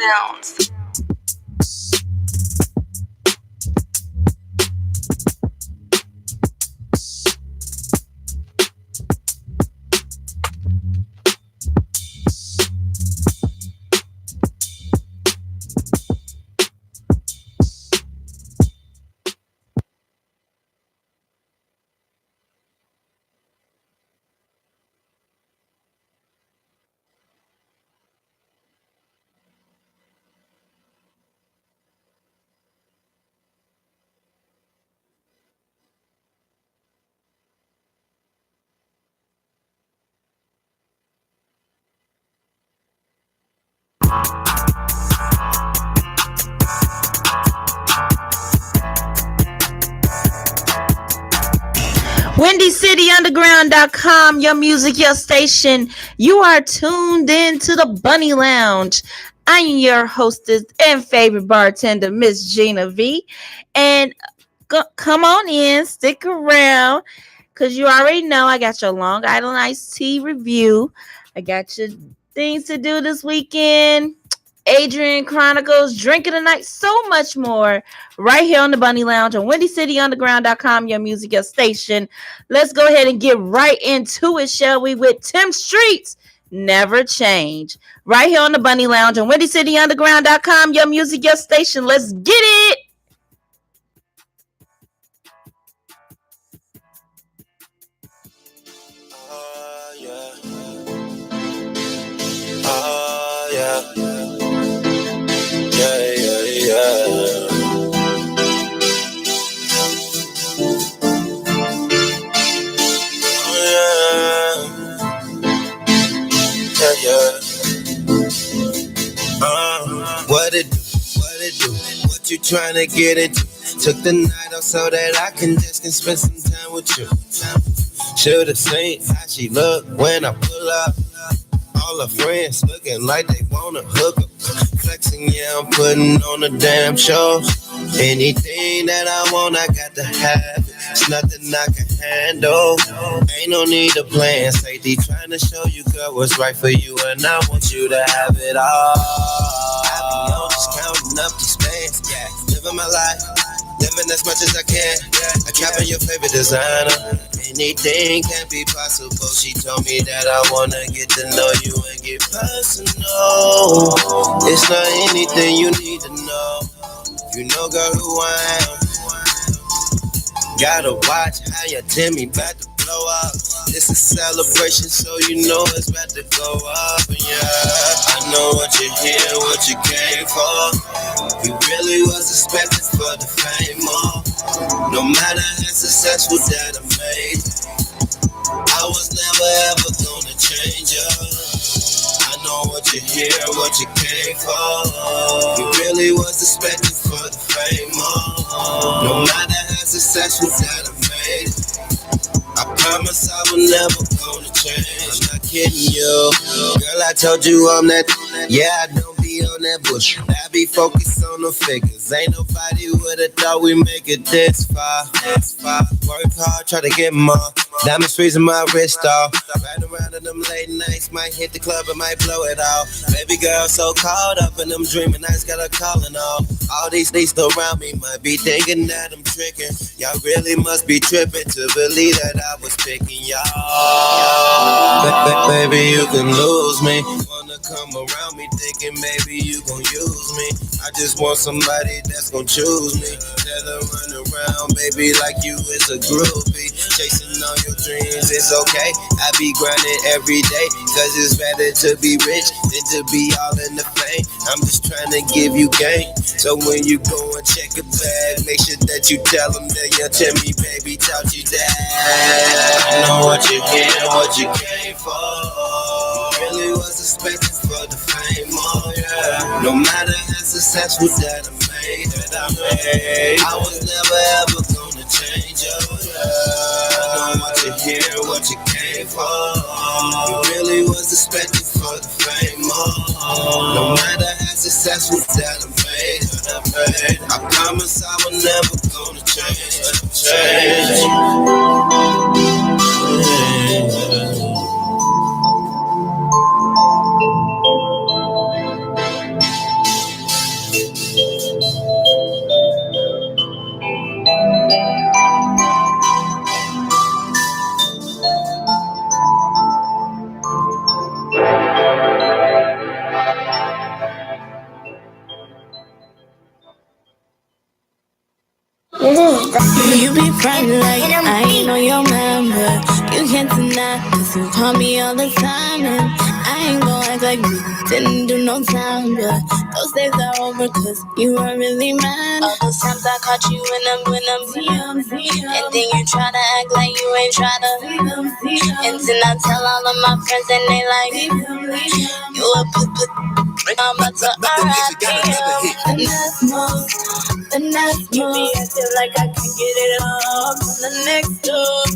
Jones. WindyCityUnderground.com, your music, your station. You are tuned in to the Bunny Lounge. I am your hostess and favorite bartender, Miss Gina V. And come on in, stick around, because you already know I got your Long Island iced tea review. I got your things to do this weekend. Adrian Chronicles, Drinking the Night, so much more right here on the Bunny Lounge on WindyCityUnderground.com, your music, your station. Let's go ahead and get right into it, shall we, with Tim Streets, Never Change. Right here on the Bunny Lounge on WindyCityUnderground.com, your music, your station. Let's get it. What it do? What you trying to get into? Took the night off so that I can spend some time with you. Should've seen how she look when I pull up. All her friends looking like they wanna hook up. Flexing, yeah, I'm putting on a damn show. Anything that I want, I got to have it. It's nothing I can handle. Ain't no need to plan safety. Trying to show you, girl, what's right for you, and I want you to have it all. I be on just counting up these bands, yeah. Living my life, living as much as I can. I trap in your favorite designer. Anything can be possible. She told me that I wanna get to know you and get personal. It's not anything you need to know. You know, girl, who I am. Gotta watch how your Timmy about to blow up. It's a celebration, so you know it's about to go up. And yeah, I know what you're here, what you came for. We really was expecting for the fame more. No matter how successful that I made, I was never ever gonna change you. I know what you're here, what you came for. You really was expecting for the fame more. No matter how successful that I made, I promise I will never gonna change. I'm not kidding you, girl. I told you I'm that. Yeah, I don't be on that bush. I be focused on the figures. Ain't nobody would've thought we make it this far. Work hard, try to get more. Diamonds freezing my wrist off. Riding around in them late nights, might hit the club and might blow it off. Baby girl, so caught up in them dreaming nights, got her calling off. All these around me might be thinking that I'm tricking. Y'all really must be tripping to believe that I was picking y'all. Baby, you can lose me. Wanna come around me thinking maybe you gon' use me. I just want somebody that's gon' choose me. Let her run around, baby, like you is a groupie. Chasing all your dreams, it's okay. I be grinding every day, cause it's better to be rich than to be all in the fame. I'm just trying to give you game. So when you go and check a bag, make sure that you tell them that your Timmy baby taught you that. I know what you here, what you came for. You really was expecting for the fame, oh yeah. No matter how successful that I made, I was never ever gonna change, oh yeah. I know what you here, what you came for. You really was expecting for the fame, oh. No matter how successful that I made, I promise I will never gonna change. You be frontin' like I ain't on your mind, but you can't deny, cause you call me all the time, and I ain't gon' act like we didn't do no time, but those days are over, cause you weren't really mine. All those times I caught you when I'm and then you try to act like you ain't try to, and then I tell all of my friends and they like, you a I'm about to R.I.P. The next move, me acting like I can get it all from the next dude.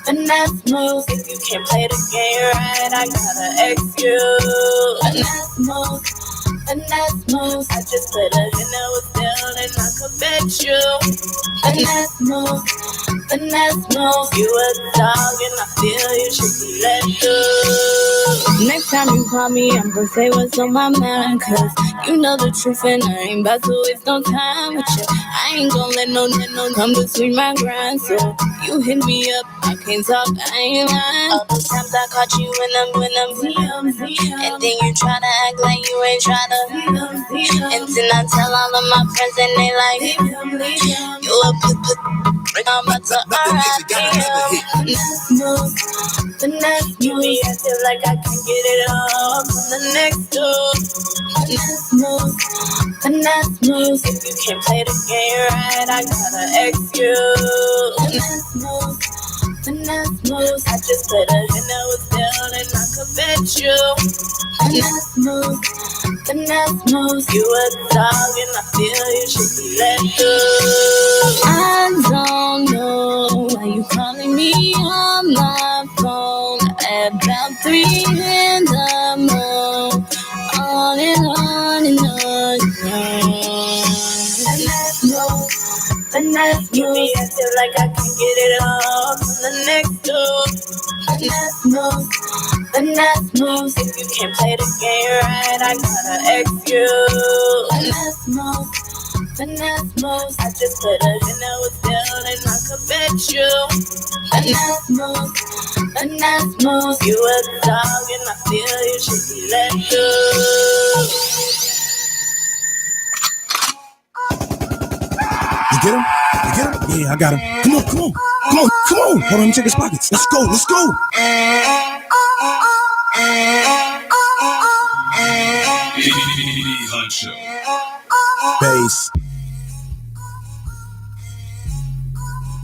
The next move, if you can't play the game right, I gotta X you. The next move, I just put a dinner with Bill and I could bet you. The next move, you a dog and I feel you should be let go. Next time you call me, I'm gonna say what's on my mind, cause you know the truth and I ain't about to waste no time with you. I ain't gonna let no come between my grind, so you hit me up, I can't talk, I ain't lying. All those times I caught you when I'm and then you try to act like you ain't try to, and then I tell all of my friends and they like, you a I'm about to R.I.P. The next move, me acting like I can get it all from the next dude. The next move, if you can't play the game right, I gotta X you. The next move, I just put a dinner with Bill and I could bet you. The next move, you a dog and I feel you should be let go. I don't know why you calling me on my phone at about 3 in the morning. On and on and on. The next move, me acting like I can get it all from the next dude. The next move, if you can't play the game right, I gotta X you. The next move, I just put a dinner with Bill and I could bet you. The next move, you a dog and I feel you should be let go. You get him? You get him? Yeah, I got him. Come on. Hold on, let me check his pockets. Let's go. Bass.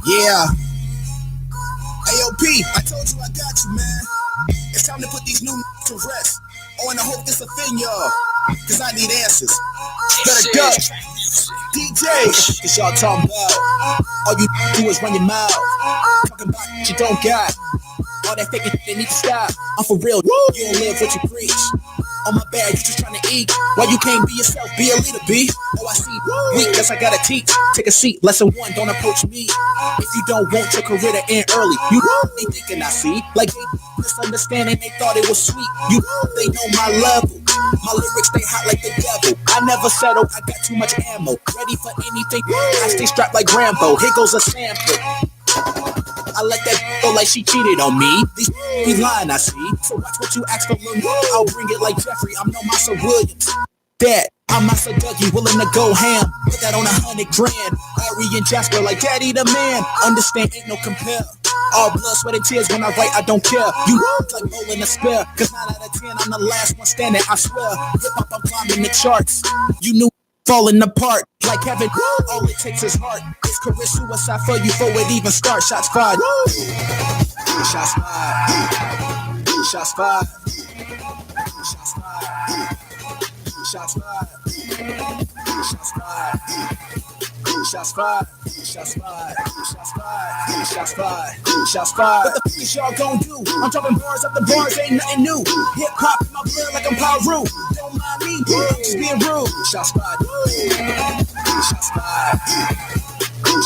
Yeah. AOP, I told you I got you, man. It's time to put these new to rest. Oh, and I hope this offend y'all, cause I need answers. Better duck. DJ, cause y'all talking about all you do is run your mouth. Talking about what you don't got. All that faking they need to stop. I'm for real, you don't live what you preach. On my bag, you just trying to eat. Why you can't be yourself, be a leader, B? Oh, I see, weakness, I gotta teach. Take a seat, lesson 1, don't approach me. If you don't want your career to end early, you they thinking I see. Like they misunderstanding, they thought it was sweet. They know my level. My lyrics stay hot like the devil. I never settle, I got too much ammo. Ready for anything, I stay strapped like Rambo. Here goes a sample. I let that go like she cheated on me. These be lying, I see. So watch what you ask for, Lil. I'll bring it like Jeffrey, I'm no Massa Williams. That, I'm Massa Dougie, willing to go ham. Put that on 100 grand. Ari and Jasper like Daddy the man. Understand, ain't no compare. All blood, sweat, and tears when I write, I don't care. You like rolling a spare. Cause 9 out of 10, I'm the last one standing, I swear. Hip-hop, I'm climbing the charts. You knew falling apart like Kevin. All it takes is heart. It's career suicide for you before it even starts. Shots fired. Shots fired. Shots fired. Shots fired. Shots fired. Shots fired. Shots fired. Shots fired. Shots fired. Shots fired. Shots fired. What the fuck is y'all gon' do? I'm dropping bars up the bars, ain't nothing new. Hip hop in my blood like I'm Paru. Don't mind me, I'm just being rude. Shots fired. Shots fired.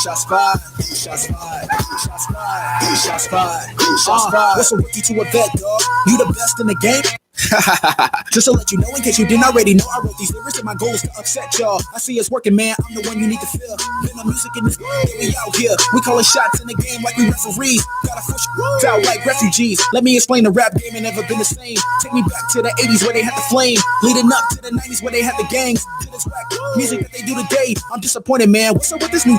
Shots fired. Shots fired. Shots fired. Shots fired. Shots fired. What's a rookie to a vet, dog? You the best in the game? Just to let you know, in case you didn't already know, I wrote these lyrics and my goal is to upset y'all. I see us working, man. I'm the one you need to feel. Been on music in this we out here. We calling shots in the game like we referees. Gotta push out like refugees. Let me explain, the rap game ain't never been the same. Take me back to the 80s where they had the flame, leading up to the 90s where they had the gangs. To this whack music that they do today, I'm disappointed, man. What's up with this new?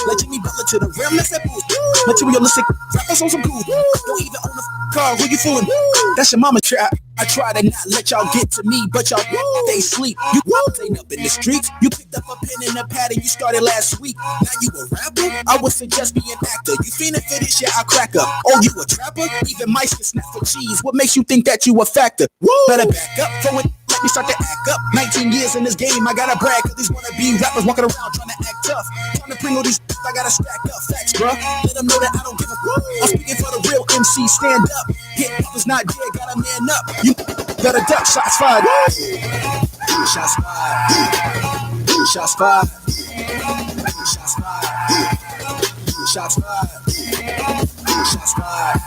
Let Jimmy Butler to the rim, that's that boost. Materialistic rappers on some cool. Don't even own a car, who you fooling? That's your mama trap. I try to not let y'all get to me, but y'all they sleep. You ain't up in the streets. You picked up a pen and a pad and you started last week. Now you a rapper? I would suggest be an actor. You fiending for this shit, I'll crack up. Oh, you a trapper? Even mice can snap for cheese. What makes you think that you a factor? Better back up for it. Let me start to act up. 19 years in this game, I gotta brag. Cause these wannabe rappers walking around trying to act tough. Trying to bring all these I gotta stack up facts, bruh. Let them know that I don't give a fuck. I'm speaking for the real MC, stand up. Hip hop is not dead, gotta man up. You better duck, shots fired. Shots fired. Shots fired. Shots fired. Shots fired. Shots fired.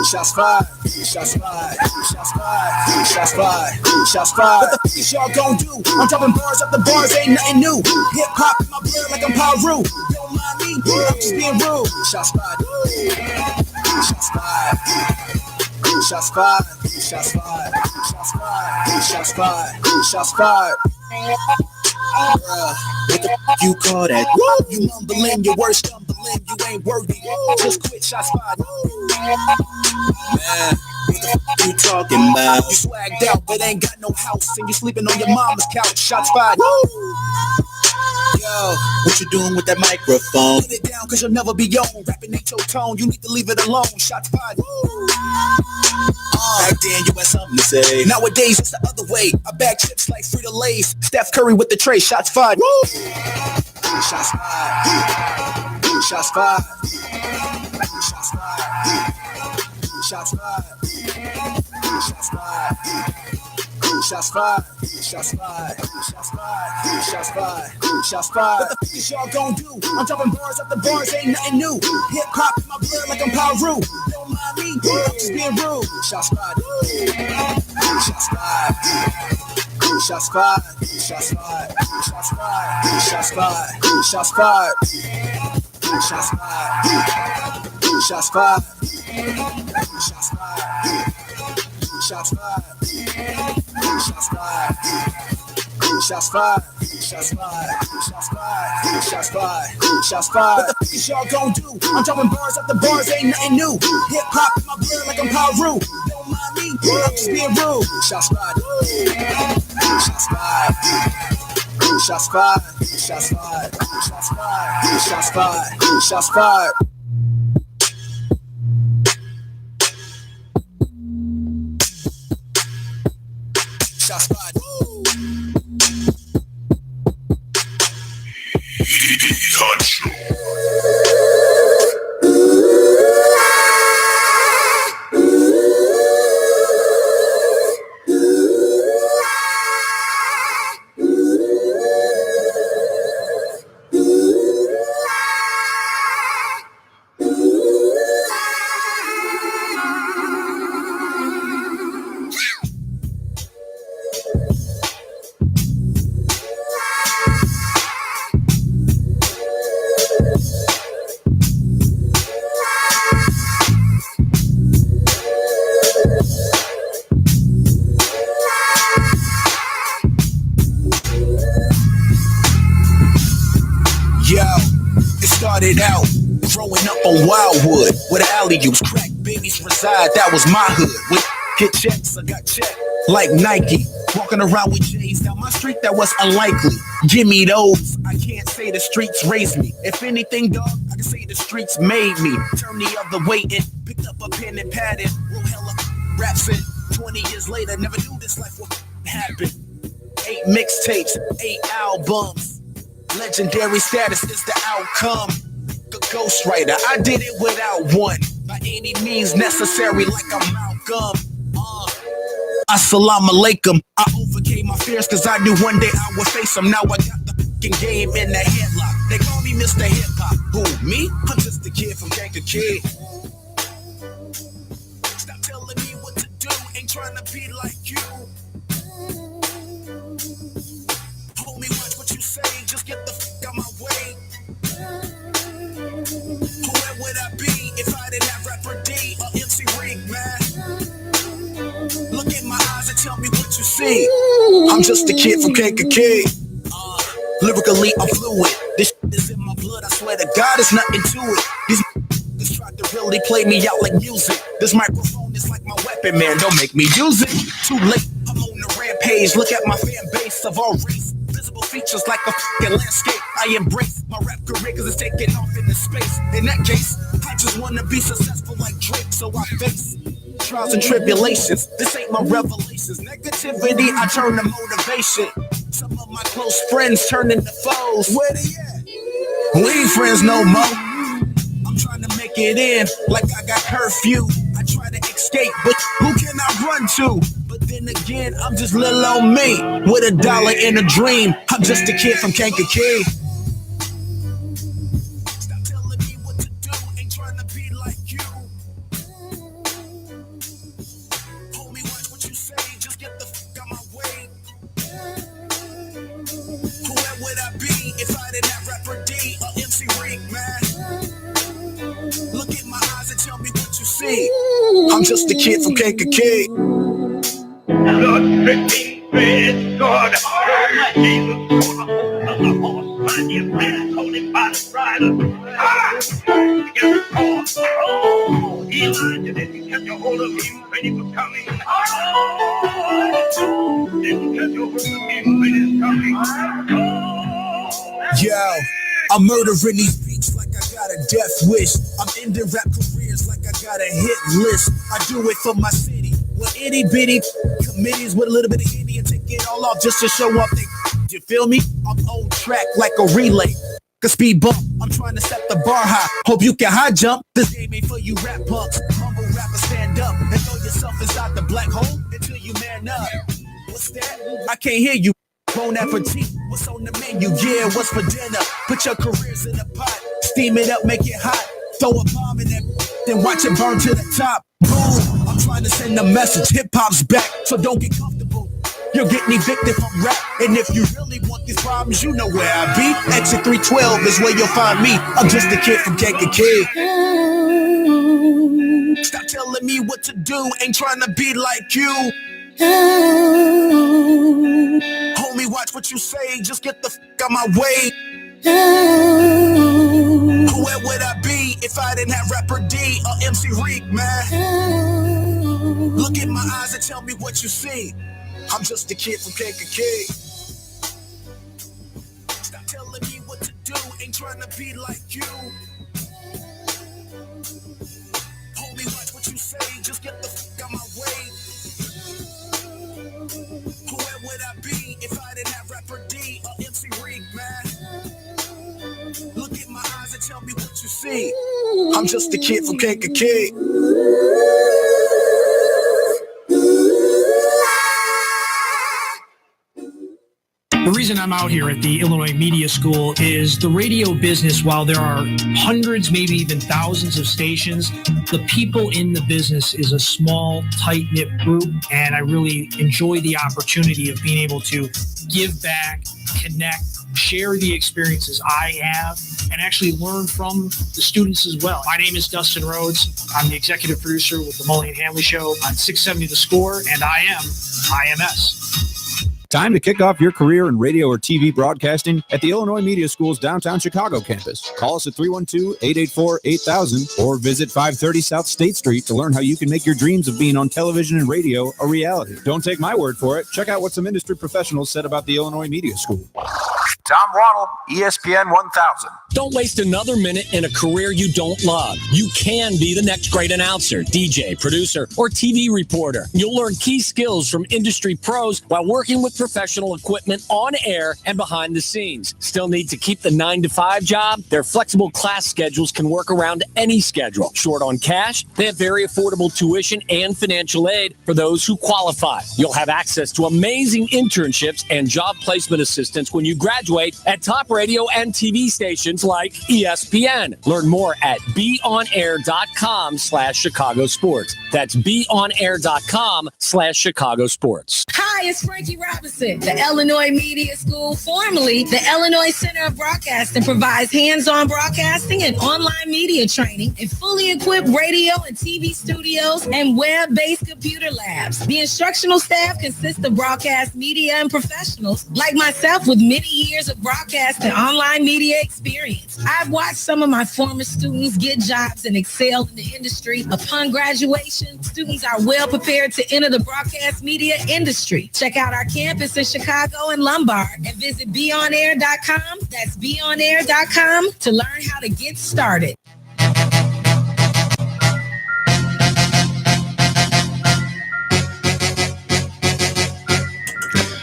Shots fired. Shots fired. Shots fired. Shots fired. Shots fired. What the fuck is y'all gon' do? I'm dropping bars up the bars, ain't nothing new. Hip hop in my blood like I'm Paru. Don't mind me, I'm just being rude. Shots fired. Shots fired. Shots fired. Shots fired. Shots fired. Shots fired. Shots fired. What the fuck you call that? You mumbling, your worst stumbling, you ain't worthy. Just quit, shots fired. Man, what the fuck you talking about? You swagged out, but ain't got no house, and you sleeping on your mama's couch. Shots fired. Yo, what you doing with that microphone? Put it down, cause you'll never be on. Rapping ain't your tone, you need to leave it alone. Shots fired. Back then you had something to say. Nowadays it's the other way. I bag chips like Frito-Lay's. Steph Curry with the tray. Shots fired. Shots fired. Shots fired. Shots fired. Shots fired. Shots fired. Shots fired. Shots fired. Shots fired. Shots fired. Shots fired. What the fuck is y'all gon' do? I'm dropping bars up the bars, ain't nothing new. Hip hop in my blood like I'm Paru. Don't mind me, I'm just being rude. Shots fired. Shots fired. Shots fired. Shots fired. Shots fired. Shots fired. Shots fired. Shots fired. Shots fired. Shots fired. Shots fired. Shots fired. Shots fired. Shots fired. Shots fired. Shots fired. Shots fired. What the fuck is y'all gon' do? I'm dropping bars up the bars, ain't nothing new. Hip hop in my blood like I'm Paru. Don't mind me, I'm just being rude. Shots fired. Shots fired. Shots fired. Shots fired. Shots fired. Shots fired. Shots fired. Shots fired. Started out growing up on Wildwood, where the alley-oops, crack babies reside. That was my hood. With hit checks, I got checked like Nike. Walking around with J's down my street, that was unlikely. Give me those. I can't say the streets raised me. If anything, dog, I can say the streets made me. Turn the other way and picked up a pen and pad and wrote hella raps in. 20 years later, never knew this life would happen. 8 mixtapes, 8 albums. Legendary status is the outcome. The ghostwriter, I did it without one. By any means necessary, like I'm Malcolm. Assalamu alaikum. I overcame my fears cause I knew one day I would face them. Now I got the fucking game in the headlock. They call me Mr. Hip Hop. Who, me? I'm just a kid from Gangster Kid. Stop telling me what to do. Ain't trying to be like you. Homie, watch what you say, just get the fuck out my way. Where would I be if I didn't have Rapper D or MC Reek, man? Look in my eyes and tell me what you see. I'm just a kid from KKK. Lyrically, I'm fluid. This shit is in my blood, I swear to God, there's nothing to it. These tried to really play me out like music. This microphone is like my weapon, man, don't make me use it. Too late, I'm on the rampage. Look at my fan base of all race. Visible features like a fucking landscape. I embrace my rap career cause it's taking off into space. In that case, I just wanna be successful like Drake, so I face trials and tribulations. This ain't my revelations. Negativity, I turn to motivation. Some of my close friends turn into foes. Where they at? We ain't friends no more. I'm trying to make it in like I got curfew. I try to escape, but who can I run to? But then again, I'm just little old me with $1 in a dream. I'm just a kid from Kankakee. Stop telling me what to do, ain't trying to be like you. Homie, watch what you say, just get the fuck out my way. Where would I be if I didn't have Rapper D or MC Reek, man? Look in my eyes and tell me what you see. I'm just a kid from KKK. Lord, dripping red, God, Jesus, on the horse, find your man, holding by the bridle. Together, oh, Elijah, then you kept your hold of him when he was coming. Then you kept your hold of him when he's coming. Yo, I'm murdering these beats like I got a death wish. I'm ending rap careers like I got a hit list. I do it for my city. With itty bitty committees with a little bit of Indian, take it all off just to show up. You feel me? I'm on track like a relay. A speed bump, I'm trying to set the bar high. Hope you can high jump. This game ain't for you rap punks. Humble rappers, stand up and throw yourself inside the black hole until you man up. What's that? I can't hear you. Bon appetit. What's on the menu? Yeah, what's for dinner? Put your careers in a pot. Steam it up, make it hot. Throw a bomb in that, then watch it burn to the top. Boom, I'm trying to send a message. Hip-hop's back, so don't get comfortable. You're getting evicted from rap. And if you really want these problems, you know where I be. Exit 312 is where you'll find me. I'm just a kid from KKK. Stop telling me what to do. Ain't trying to be like you. Homie, watch what you say. Just get the fuck out my way. Where would I be if I didn't have Rapper D or MC Reek, man? Look in my eyes and tell me what you see. I'm just a kid from KKK. Stop telling me what to do. Ain't trying to be like you. Homie, watch what you say. Just get the fuck out my way. Where would I be if I didn't have Rapper D or MC Reek, man? Look in my eyes and tell me what you see. I'm just a kid from KKK. The reason I'm out here at the Illinois Media School is the radio business, while there are hundreds, maybe even thousands of stations, the people in the business is a small, tight-knit group, and I really enjoy the opportunity of being able to give back, connect, share the experiences I have, and actually learn from the students as well. My name is Dustin Rhodes. I'm the executive producer with the Mully and Hanley Show on 670 The Score, and I am IMS. Time to kick off your career in radio or TV broadcasting at the Illinois Media School's downtown Chicago campus. Call us at 312-884-8000 or visit 530 South State Street to learn how you can make your dreams of being on television and radio a reality. Don't take my word for it. Check out what some industry professionals said about the Illinois Media School. Tom Waddle, ESPN 1000. Don't waste another minute in a career you don't love. You can be the next great announcer, DJ, producer, or TV reporter. You'll learn key skills from industry pros while working with professional equipment on air and behind the scenes. Still need to keep the 9-to-5 job? Their flexible class schedules can work around any schedule. Short on cash? They have very affordable tuition and financial aid for those who qualify. You'll have access to amazing internships and job placement assistance when you graduate graduate at top radio and TV stations like ESPN. Learn more at beonair.com/Chicago Sports. That's beonair.com/Chicago Sports. Hi, it's Frankie Robinson. The Illinois Media School, formerly the Illinois Center of Broadcasting, provides hands-on broadcasting and online media training in fully equipped radio and TV studios and web-based computer labs. The instructional staff consists of broadcast media and professionals like myself with many years of broadcast and online media experience. I've watched some of my former students get jobs and excel in the industry. Upon graduation, students are well prepared to enter the broadcast media industry. Check out our campus in Chicago and Lombard and visit beonair.com. That's beonair.com to learn how to get started.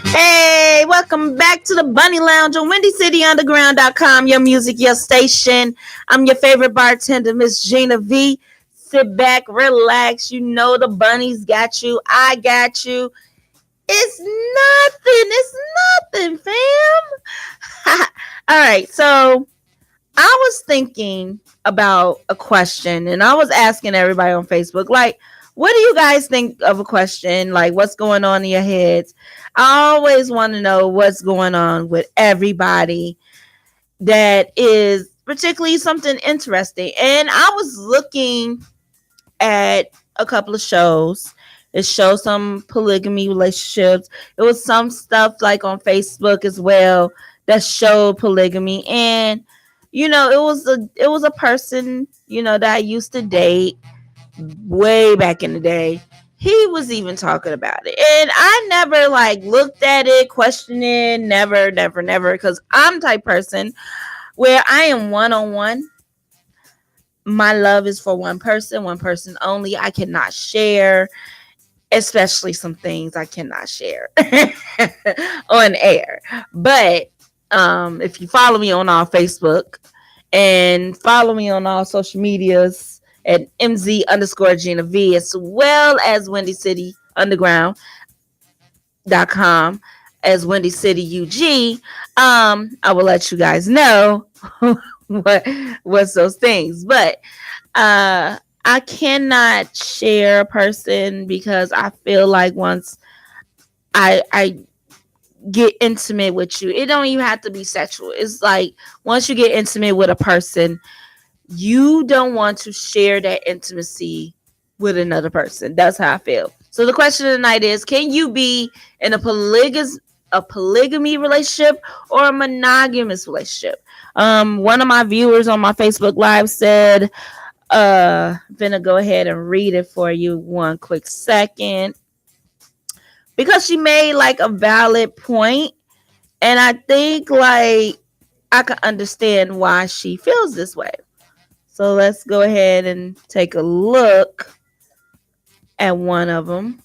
Hey, welcome back to the Bunny Lounge on WindyCityUnderground.com, your music, your station. I'm your favorite bartender, Miss Gina V. Sit back, relax. You know the bunnies got you. I got you. It's nothing, fam. All right, so I was thinking about a question, and I was asking everybody on Facebook, like, what do you guys think of a question? Like, what's going on in your heads? I always want to know what's going on with everybody that is particularly something interesting. And I was looking at a couple of shows. It showed some polygamy relationships. It was some stuff like on Facebook as well that showed polygamy. And, you know, it was a person, you know, that I used to date way back in the day. He was even talking about it, and I never like looked at it, questioned it, never, because I'm the type person where I am one-on-one. My love is for one person only. I cannot share, especially some things I cannot share on air. But if you follow me on our Facebook and follow me on all social medias at MZ_Gina V, as well as WindyCityUnderground.com as Windy City UG, I will let you guys know what's those things. But I cannot share a person because I feel like once I get intimate with you, it don't even have to be sexual. It's like once you get intimate with a person, you don't want to share that intimacy with another person. That's how I feel. So the question of the night is, can you be in a polygamy relationship or a monogamous relationship? One of my viewers on my Facebook Live said, I'm gonna go ahead and read it for you one quick second, because she made like a valid point, and I think like I can understand why she feels this way. So let's go ahead and take a look at one of them.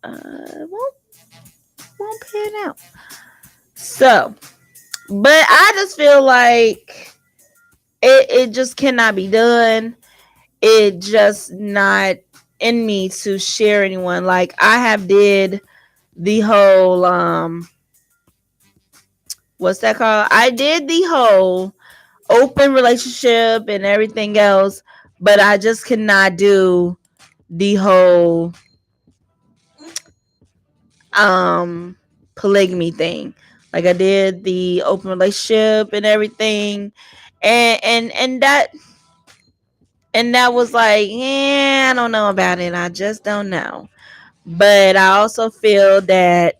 Won't pan out. So, but I just feel like it just cannot be done. It just not in me to share anyone. Like I have did the whole what's that called? I did the whole open relationship and everything else, but I just cannot do the whole polygamy thing. Like I did the open relationship and everything, and that was like, yeah, I don't know about it. I just don't know. But I also feel that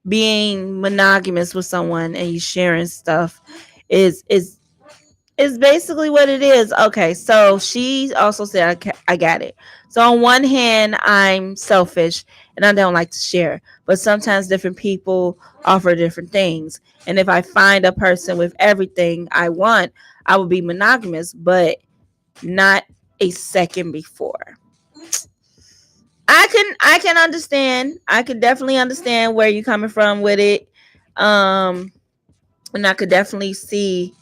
being monogamous with someone and you sharing stuff is basically what it is. Okay, so she also said, I got it. So on one hand, I'm selfish and I don't like to share, but sometimes different people offer different things. And if I find a person with everything I want, I will be monogamous, but not a second before. I can understand. I can definitely understand where you're coming from with it. And I could definitely see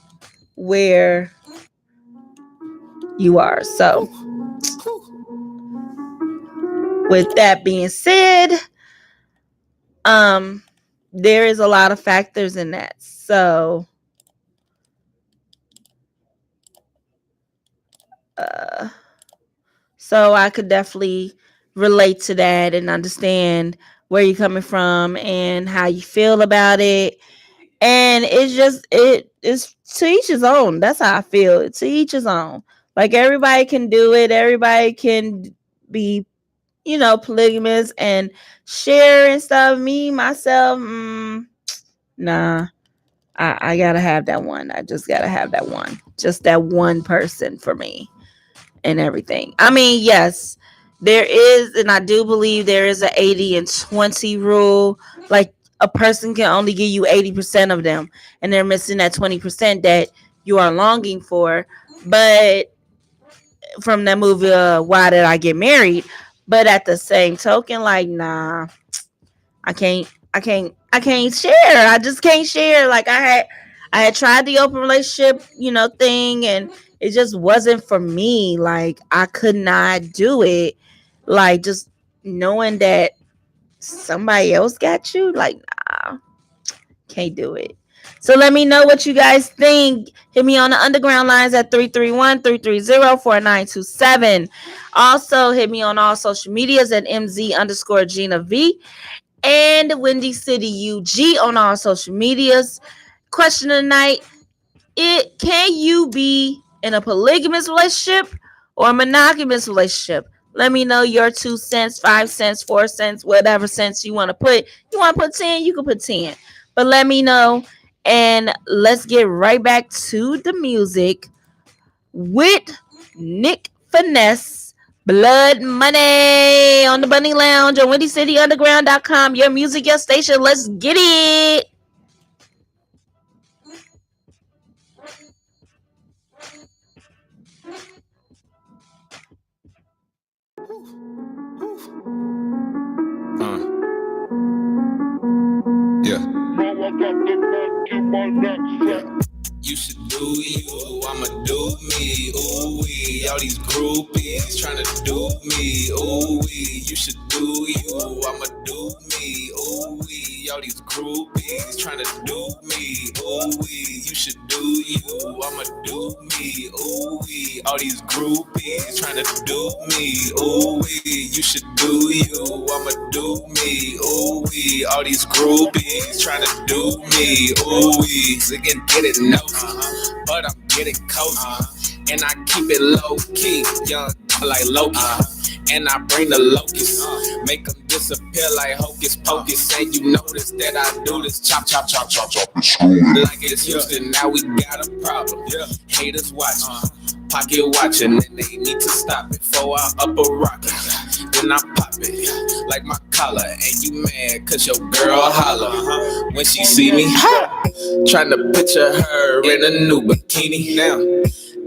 where you are. So with that being said, there is a lot of factors in that. So I could definitely relate to that and understand where you're coming from and how you feel about it. And it's to each his own. That's how I feel. To each his own. Like, everybody can do it. Everybody can be, polygamous and share and stuff. Me, myself, nah. I gotta have that one. I just gotta have that one. Just that one person for me and everything. I mean, yes, there is, and I do believe there is an 80 and 20 rule. Like, a person can only give you 80% of them, and they're missing that 20% that you are longing for. But from that movie, Why Did I Get Married? But at the same token, like, nah, I can't share. I just can't share. Like, I had tried the open relationship, thing, and it just wasn't for me. Like, I could not do it. Like, just knowing that somebody else got you, like, nah, can't do it. So let me know what you guys think. Hit me on the underground lines at 331-330-4927. Also, hit me on all social medias at MZ_Gina V and Windy City UG on all social medias. Question of the night: can you be in a polygamous relationship or a monogamous relationship? Let me know your 2 cents, 5 cents, 4 cents, whatever cents you want to put. You want to put 10, you can put 10. But let me know. And let's get right back to the music with Nick Finesse, Blood Money on the Bunny Lounge on WindyCityUnderground.com. Your music, your station. Let's get it. You should do you, I'ma do me, ooh wee. All these groupies tryna do me, ooh wee. You should do you, I'ma do me, ooh wee. All these groupies tryna do me, ooh wee. You should do you, I'ma do me, ooh wee. All these groupies tryna do me, ooh wee. You should do you, I'ma do me, ooh wee. All these groupies tryna do me, ooh wee. They can get it nosy, but I'm getting cozy, and I keep it low key, young like Loki. And I bring the locusts, make them disappear like hocus pocus. And you notice that I do this chop, chop, chop, chop, chop. Like it's Houston, now we got a problem. Haters watching, pocket watching, and they need to stop it before I up a rocket. Then I pop it like my collar, and you mad cause your girl holler when she see me. Trying to picture her in a new bikini.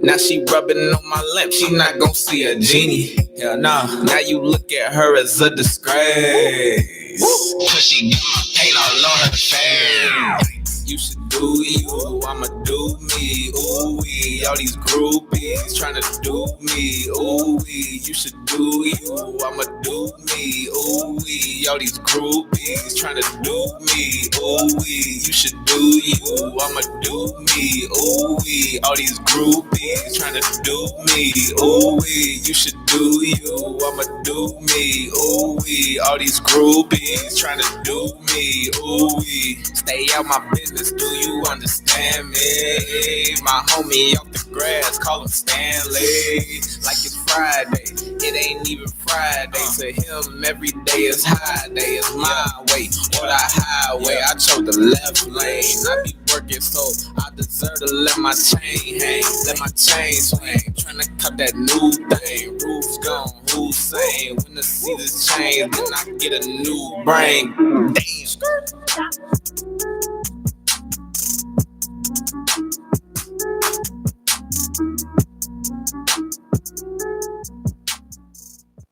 Now she rubbing on my lip, she not gon' see a genie. Hell no. Now you look at her as a disgrace, cause she got my paint all on her face. You should do you, I'ma do me, ooh wee. All these groupies tryna do me, ooh wee. You should do you, I'ma do me, ooh wee. All these groupies tryna do me, ooh wee. You should do you, I'ma do me, ooh wee. All these groupies tryna do me, ooh wee. You should do you, I'ma do me, ooh wee. All these groupies tryna do me, ooh wee. Stay out my business. Do you understand me? My homie off the grass, call him Stanley. Like it's Friday, it ain't even Friday. To him, every day is high day. It's my way or the highway. I chose the left lane. I be working, so I deserve to let my chain hang, let my chain swing. Tryna cut that new thing. Roof's gone, who's saying? When the seasons change, then I get a new brain. Damn.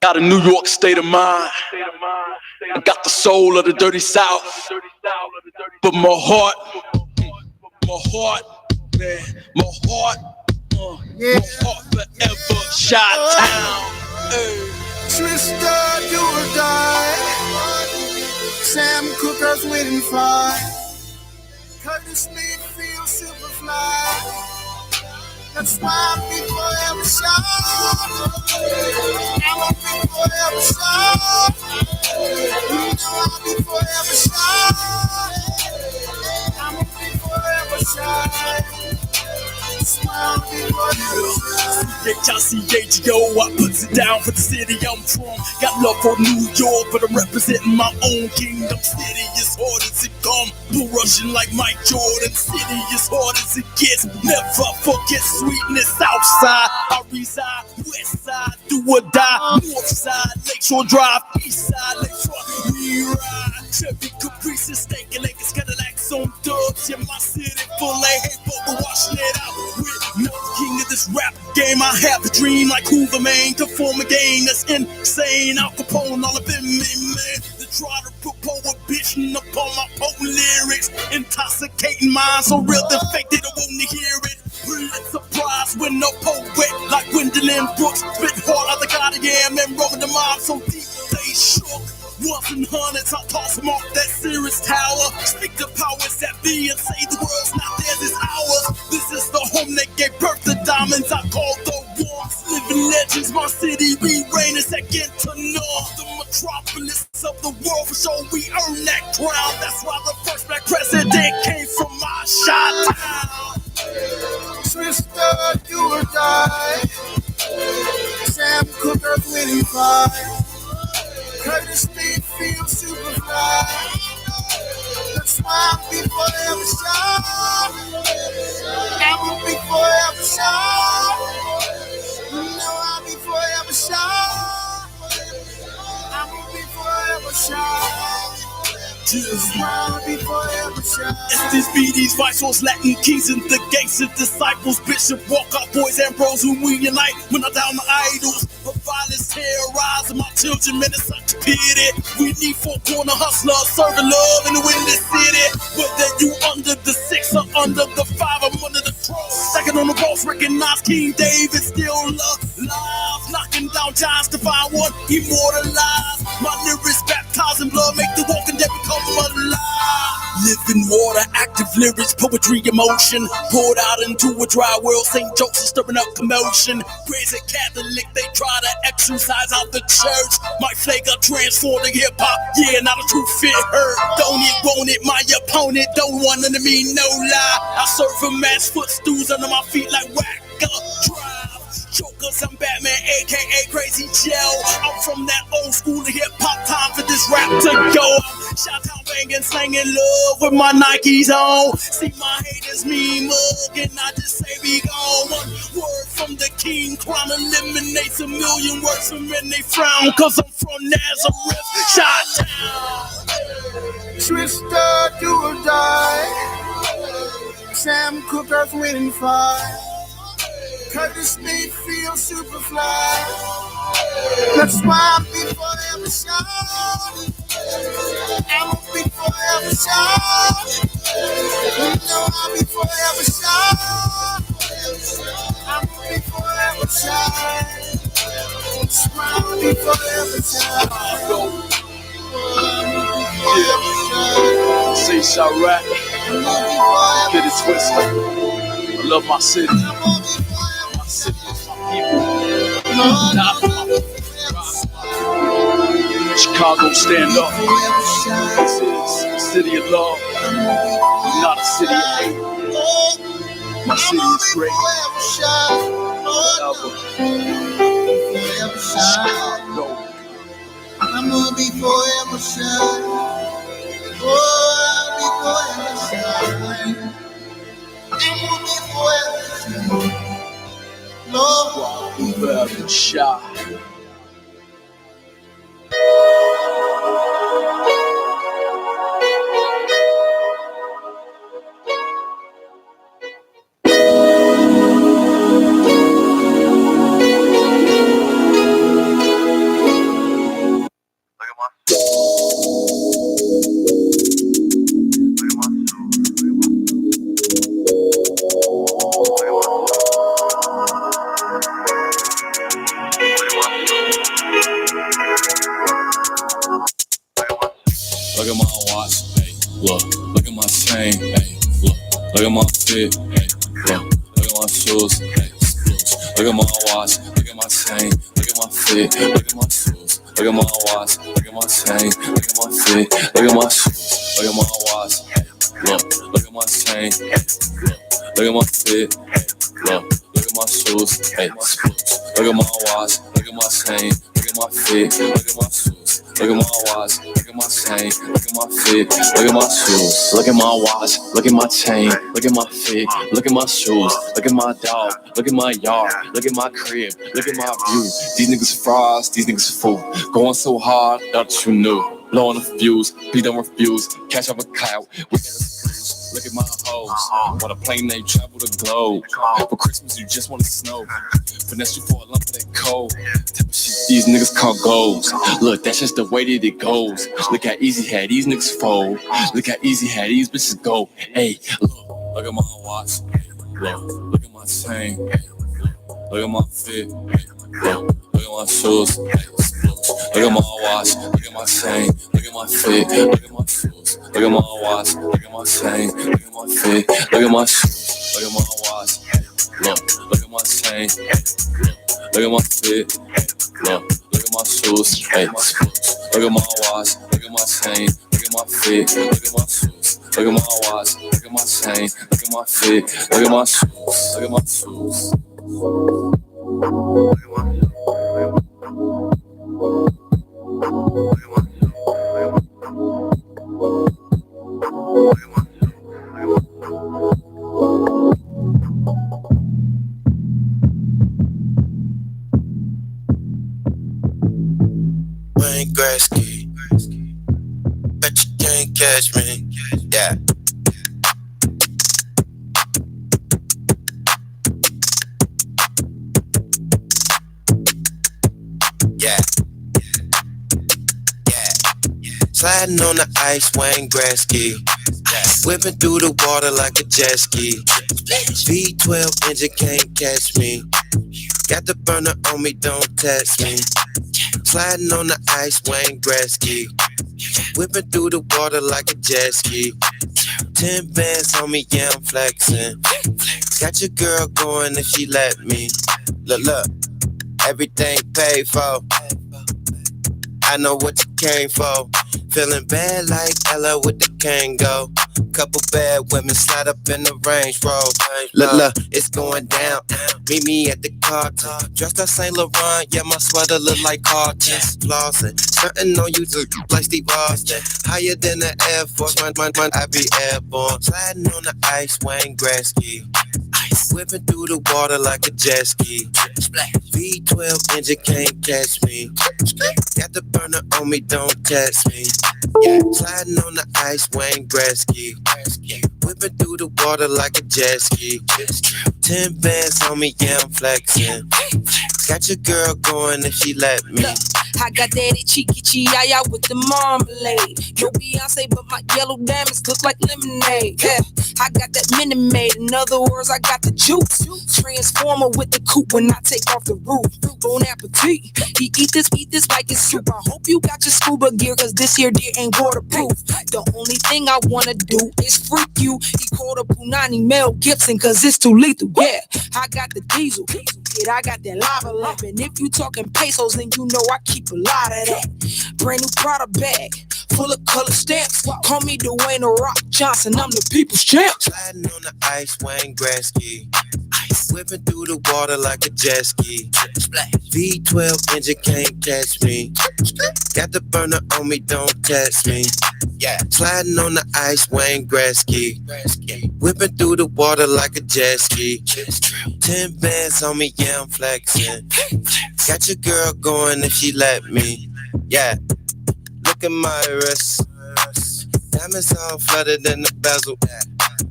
Got a New York state of mind. I got the soul of the dirty South. But my heart, man, my heart forever Chi-Town. Tristan, you will die. Sam Cooker's waiting for. Curtis Mayfield, Superfly. That's why I'll be forever shy. I won't be forever shy. You know I'll be forever shy. I won't be forever shy. That's why I'll be forever shy. CHICHO, I puts it down for the city I'm from. Got love for New York, but I'm representing my own kingdom. City as hard as it come, bull rushing like Mike Jordan. City as hard as it gets, never forget sweetness. Southside, I reside. West side, do or die. North side, Lakeshore Drive. East side, Lakeshore, we ride. Chevy Caprice, steak and Lakers, Cadillacs on dubs. Yeah, my city full of hate, but we're washing it out with no king of this rap game. I have a dream like Hoover, man, to form a gang that's insane. Al Capone, all up in me, man. To try to put prohibition upon my potent lyrics, intoxicating minds so real they fake they don't want to hear it. Pulitzer Prize when no poet like Gwendolyn Brooks spit hard out the goddamn and rolling the mob so deep they shook. Ones and hundreds, I toss them off that Sirius tower. Speak the powers that be and say the world's not theirs, it's ours. This is the home that gave birth to diamonds I call the Wars. Living legends, my city, we reign second to none. The metropolis of the world, for sure we earn that crown. That's why the first black president came from my shot town. Twister, do or die. Sam Cooker's winning fight. Curtis Mayfield, Superfly. That's why I'll be forever shy. I will be forever shy. You know I'll be forever shy. I will be forever shy. Just wanna be forever shy. Estes, BDs, Viceroys, Latin Kings, and the gangster disciples, Bishop, Walkout boys, Ambrose, who we unite when I down my idols. But violence terrorizing my children, man, it's such a pity. We need four-corner hustlers, serving love in the windy city. Whether you under the 6 or under the 5, I'm under the cross. Second on the boss, recognize King David, still alive. Knocking down giants to find one, immortalized. My lyrics baptized in blood, make the walking dead become alive. Living water, active lyrics, poetry, emotion. Poured out into a dry world, St. Joseph stirring up commotion. Crazy Catholic, they try to exercise out the church. My flag got transformed to hip-hop, yeah, not a true fit hurt. Don't it, won't it, my opponent don't want to me, no lie. I serve a mass footstools under my feet like whack-up drive. Jokers, I'm Batman, aka Crazy Joe. I'm from that old school of hip-hop, time for this rap to go. Shout-out banging, slanging love with my Nikes on. See my haters me mugging, I just say we gone. One word from the king, crime eliminates a million words from when they frown. Cause I'm from Nazareth, Chi-Town. Twister, do or die. Sam Cooker's winning fight. Curtis Mayfield, Superfly. That's why I'll be forever shy. I won't be forever shy. You know I'll be forever shy. I won't be forever shy. That's why I'll be forever shy. Yeah. Say Chirac. Get it twisted. I love my city. Chicago, stand up. This is a city of love, not a city of hate. My city is great. Chicago. I'm gonna be forever shy. Oh, I'll be forever shy. I'm gonna be forever shy. Lord, forever shy. at my watch, hey, look at my chain, hey, look at my fit, hey, look at my shoes, hey, look at my watch, look at my chain, look at my fit, look at my shoes, look at my watch, look at my chain, look at my fit, look at my shoes, look at my watch, hey, look at my chain, hey, look at my fit, hey, look at my shoes, hey, look at my watch, look at my chain, look at my fit, look at my shoes, look at my watch, look at my chain, look at my fit, look at my shoes, look at my watch, look at my chain, look at my fit, look at my shoes, look at my dog, look at my yard, look at my crib, look at my view. These niggas frauds, these niggas fool, going so hard, thought you knew, blowing the fuse, please don't refuse, cash up a clout, we got a look at my hoes. Want a plane they travel the globe. For Christmas, you just want to snow. Finesse you for a lump of that cold. Type of shit these niggas call goals. Look, that's just the way that it goes. Look how easy had these niggas fold. Look how easy had these bitches go. Hey, look at my watch. Look at my chain. Look at my fit. Look at my shoes. Look at my watch. Look at my chain. Look at my fit. Look at my shoes. Look at my watch. Look at my chain. Look at my fit. Look at my shoes. Look at my watch. Look at my chain. Look at my fit. Look at my shoes. Hey, look at my watch. Look at my chain. Look at my fit. Look at my shoes. Look at my watch. Look at my chain. Look at my fit. Look at my shoes. Look at my shoes. Look at my shoes. Wayne Gretzky, bet you can't catch me. Yeah. Yeah. Sliding on the ice, Wayne Gretzky. Whipping through the water like a jet ski. V12 engine can't catch me. Got the burner on me, don't test me. Sliding on the ice, Wayne Gretzky. Whipping through the water like a jet ski. 10 bands on me, yeah, I'm flexing. Got your girl going if she let me. Look, everything paid for. I know what you came for. Feeling bad like Ella with the Kango. Couple bad women slide up in the Range Rover. Look, it's going down. Meet me at the Carter. Dressed up Saint Laurent, yeah, my sweater look like Carter. Flossing, starting on you like Steve Austin. Higher than the Air Force, I be airborne. Sliding on the ice, Wayne Gretzky. Whipping through the water like a jet ski. V12 engine can't catch me. Got the burner on me, don't test me. Yeah, sliding on the ice, Wayne Gretzky. Whipping through the water like a jet ski. 10 bands on me, yeah, I'm flexing. Got your girl going if she let me. I got that cheeky chi-ya with the marmalade. No Beyonce, but my yellow diamonds look like lemonade. Yeah, I got that Minute Maid. In other words, I got the juice. Transformer with the coupe when I take off the roof. Bon appetit. He eat this like it's soup. I hope you got your scuba gear, cause this here deer ain't waterproof. The only thing I wanna do is freak you. He called a Punani Mel Gibson, cause it's too lethal. Yeah, I got the diesel. Yeah, I got that lava lamp. And if you talking pesos, then you know I keep a lot of that. Brand new Prada bag, full of color stamps. Call me Dwayne The Rock Johnson, I'm the people's champ. Sliding on the ice, Wayne Gretzky. Whipping through the water like a jet ski. V12 engine can't catch me. Got the burner on me, don't test me. Yeah, sliding on the ice, Wayne Gretzky. Whipping through the water like a jet ski. 10 bands on me, yeah, I'm flexing. Got your girl going if she let me. Yeah, look at my wrist. Diamonds all flooded in the bezel.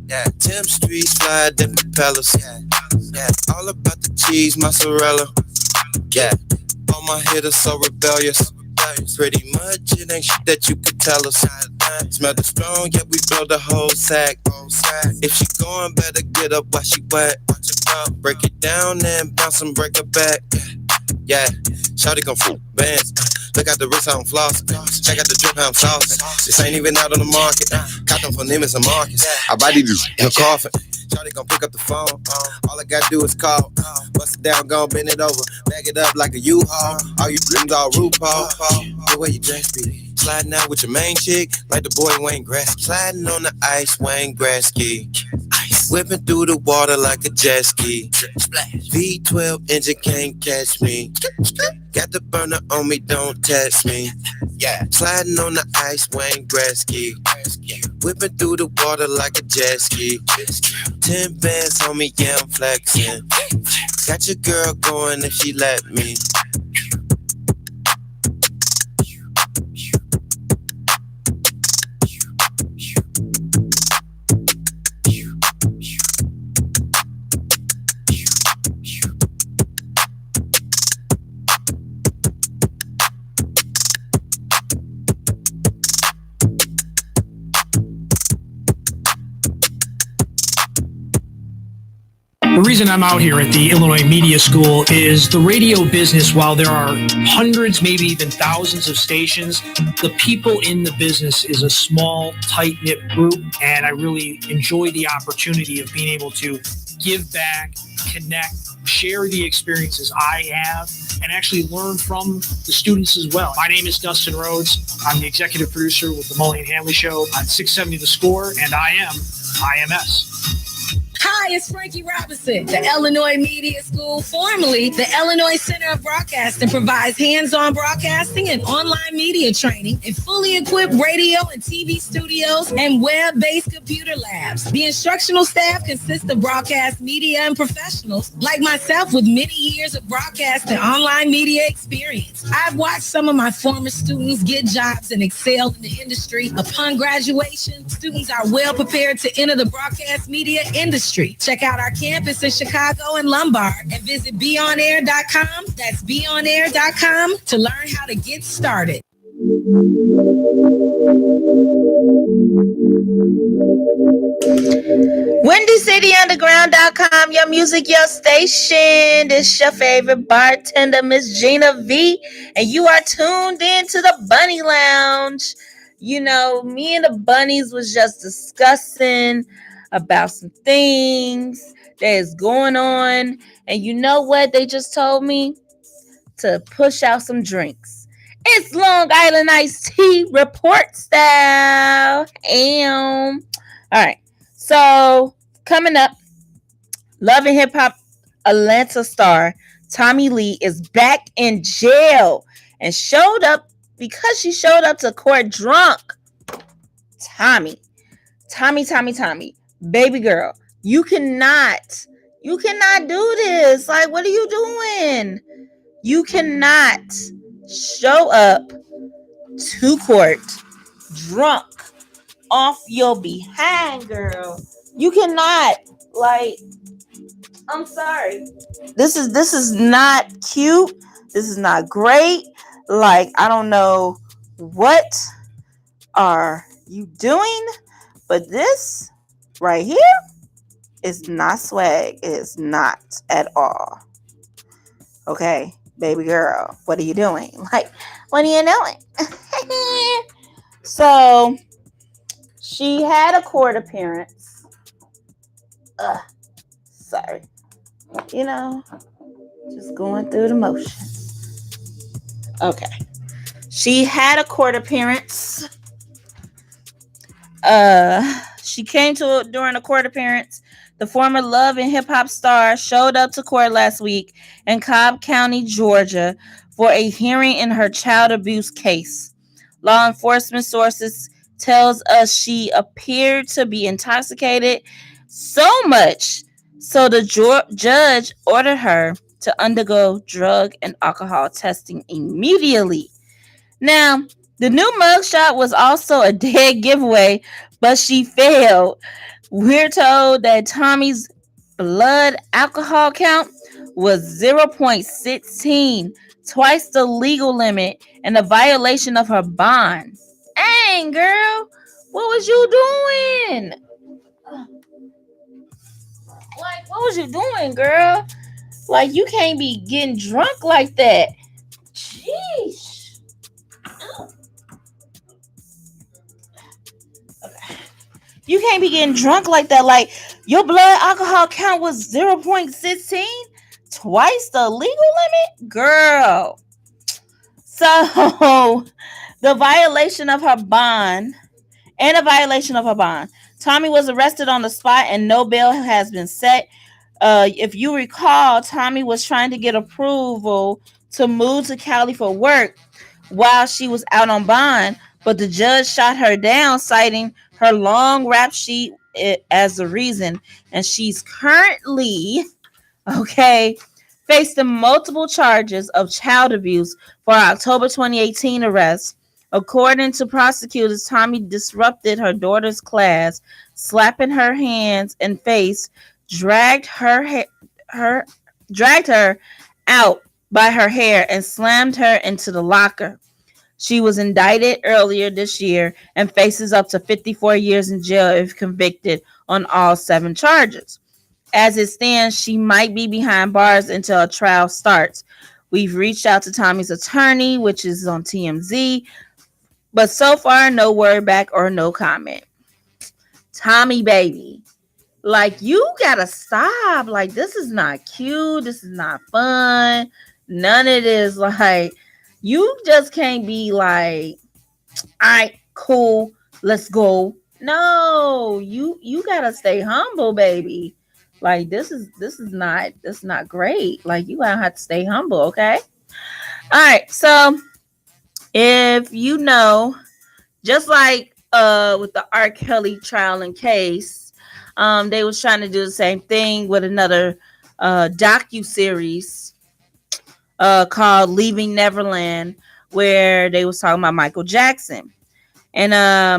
Yeah, Tim Street slide them propellers. Yeah, all about the cheese, mozzarella. Yeah, all my hitters so rebellious. Pretty much it ain't shit that you could tell us. Smell the strong, yeah, we blow the whole sack. If she going, better get up while she wet. Break it down and bounce and break her back. Yeah, shawty gon' fruit bands. Look out the wrist, how I'm floss. Check out the drip, how I'm saucing. This ain't even out on the market. Caught them for Neiman's and Marcus. I body you in a coffin. Shawty gon' pick up the phone. All I gotta do is call. Bust it down, gon' bend it over. Back it up like a U-Haul. All you dreams all RuPaul. The way you dress be. Sliding out with your main chick, like the boy Wayne Gretzky. Sliding on the ice, Wayne Gretzky. Whipping through the water like a jet ski. V12 engine can't catch me. Got the burner on me, don't test me. Yeah, sliding on the ice, Wayne Gretzky. Whipping through the water like a jet ski. 10 bands on me, yeah, I'm flexing. Got your girl going if she let me. The reason I'm out here at the Illinois Media School is the radio business, while there are hundreds, maybe even thousands of stations, the people in the business is a small, tight-knit group, and I really enjoy the opportunity of being able to give back, connect, share the experiences I have, and actually learn from the students as well. My name is Dustin Rhodes. I'm the executive producer with the Mully and Hanley Show on 670 The Score, and I am IMS. Hi, it's Frankie Robinson. The Illinois Media School, formerly the Illinois Center of Broadcasting, provides hands-on broadcasting and online media training in fully equipped radio and TV studios and web-based computer labs. The instructional staff consists of broadcast media and professionals like myself with many years of broadcast and online media experience. I've watched some of my former students get jobs and excel in the industry. Upon graduation, students are well prepared to enter the broadcast media industry. Check out our campus in Chicago and Lombard and visit beonair.com. That's beonair.com to learn how to get started. WindyCityUnderground.com, your music, your station. This your favorite bartender, Miss Gina V, and you are tuned in to the Bunny Lounge. You know, me and the bunnies was just discussing about some things that is going on, and you know what they just told me? To push out some drinks. It's Long Island Iced Tea report style. All right, so coming up, Love and Hip Hop Atlanta star Tommy Lee is back in jail and showed up because she showed up to court drunk. Tommy, baby girl, you cannot do this. Like, what are you doing? You cannot show up to court drunk off your behind, girl. You cannot. Like, I'm sorry. This is not cute. This is not great. Like, I don't know what are you doing, but this right here is not swag. It is not at all. Okay, baby girl, what are you doing? Like, what are you doing? So, she had a court appearance. Sorry. You know, just going through the motions. Okay. She had a court appearance. She came to during a court appearance. The former Love and Hip Hop star showed up to court last week in Cobb County, Georgia, for a hearing in her child abuse case. Law enforcement sources tells us she appeared to be intoxicated so much so the judge ordered her to undergo drug and alcohol testing immediately. Now, the new mugshot was also a dead giveaway, but she failed. We're told that Tommy's blood alcohol count was 0.16, twice the legal limit, and a violation of her bond. Dang, girl, what was you doing? Like, what was you doing, girl? Like, you can't be getting drunk like that. Jeez. Okay. You can't be getting drunk like that. Like, your blood alcohol count was 0.16, twice the legal limit, girl. So, the violation of her bond and a violation of her bond. Tommy was arrested on the spot and no bail has been set. If you recall, Tommy was trying to get approval to move to Cali for work while she was out on bond, but the judge shot her down, citing her long rap sheet as the reason. And she's currently, facing multiple charges of child abuse for her October 2018 arrest. According to prosecutors, Tommy disrupted her daughter's class, slapping her hands and face, dragged her out by her hair and slammed her into the locker. She was indicted earlier this year and faces up to 54 years in jail if convicted on all 7 charges. As it stands, she might be behind bars until a trial starts. We've reached out to Tommy's attorney, which is on TMZ, but so far, no word back or no comment. Tommy, baby, like, you gotta stop. Like, this is not cute. This is not fun. None of this. Like, you just can't be like, all right, cool, let's go. No, you gotta stay humble, baby. Like, this is not great. Like, you gotta have to stay humble, okay? All right, so if you know, just like with the R. Kelly trial and case, they was trying to do the same thing with another docu-series called Leaving Neverland, where they was talking about Michael Jackson. And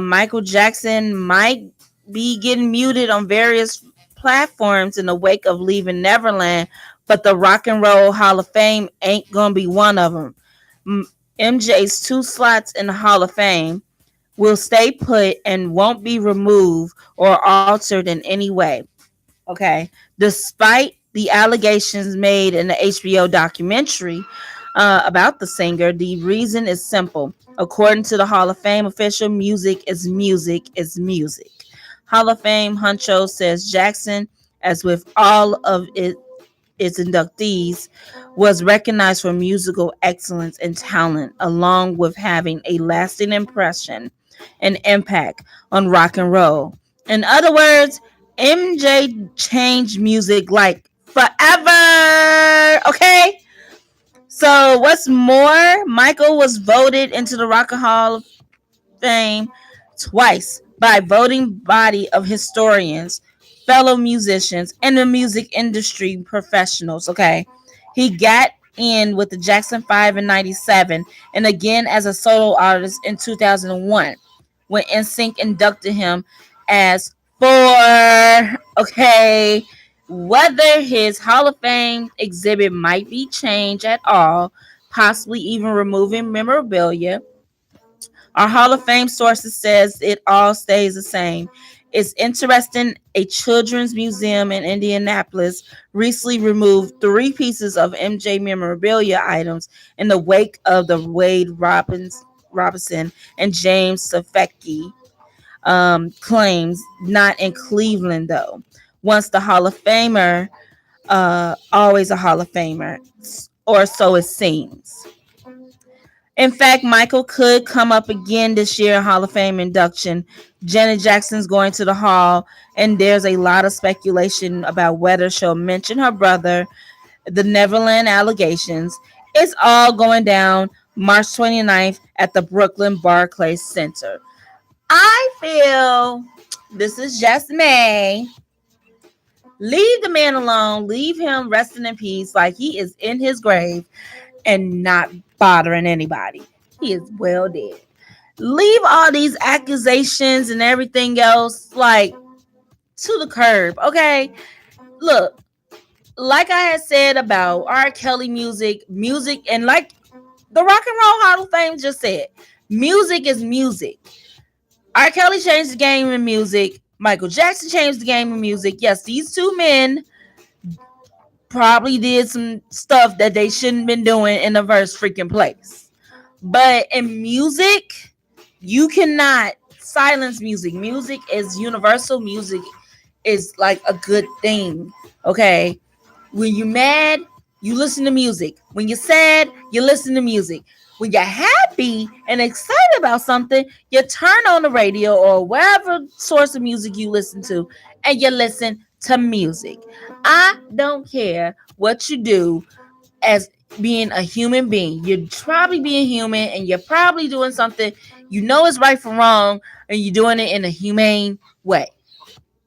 Michael Jackson might be getting muted on various platforms in the wake of Leaving Neverland, but the Rock and Roll Hall of Fame ain't gonna be one of them. MJ's 2 slots in the Hall of Fame will stay put and won't be removed or altered in any way. Okay. Despite the allegations made in the HBO documentary about the singer, the reason is simple. According to the Hall of Fame official, music is music is music. Hall of Fame honcho says Jackson, as with all of its inductees, was recognized for musical excellence and talent, along with having a lasting impression and impact on rock and roll. In other words, MJ changed music like forever. Okay? So what's more, Michael was voted into the Rock and Hall of Fame twice by voting body of historians, fellow musicians, and the music industry professionals. Okay, he got in with the Jackson 5 in 97 and again as a solo artist in 2001 when NSYNC inducted him as 4. Okay, whether his Hall of Fame exhibit might be changed at all, possibly even removing memorabilia, our Hall of Fame sources says it all stays the same. It's interesting. A children's museum in Indianapolis recently removed 3 pieces of MJ memorabilia items in the wake of the Wade Robinson and James Safecki claims. Not in Cleveland, though. Once the Hall of Famer, always a Hall of Famer, or so it seems. In fact, Michael could come up again this year in Hall of Fame induction. Janet Jackson's going to the Hall, and there's a lot of speculation about whether she'll mention her brother, the Neverland allegations. It's all going down March 29th at the Brooklyn Barclays Center. I feel, this is just me, leave the man alone. Leave him resting in peace like he is in his grave and not bothering anybody. He is well dead. Leave all these accusations and everything else like to the curb. Okay, look, like I had said about R. Kelly music, and like the Rock and Roll Hall of Fame just said, music is music. R. Kelly changed the game in music. Michael Jackson changed the game in music. Yes, these 2 men probably did some stuff that they shouldn't been doing in the first freaking place. But in music, you cannot silence music. Music is universal. Music is like a good thing. Okay. When you're mad, you listen to music. When you're sad, you listen to music. When you're happy and excited about something, you turn on the radio or whatever source of music you listen to, and you listen to music. I don't care what you do as being a human being. You're probably being human, and you're probably doing something you know is right from wrong, and you're doing it in a humane way.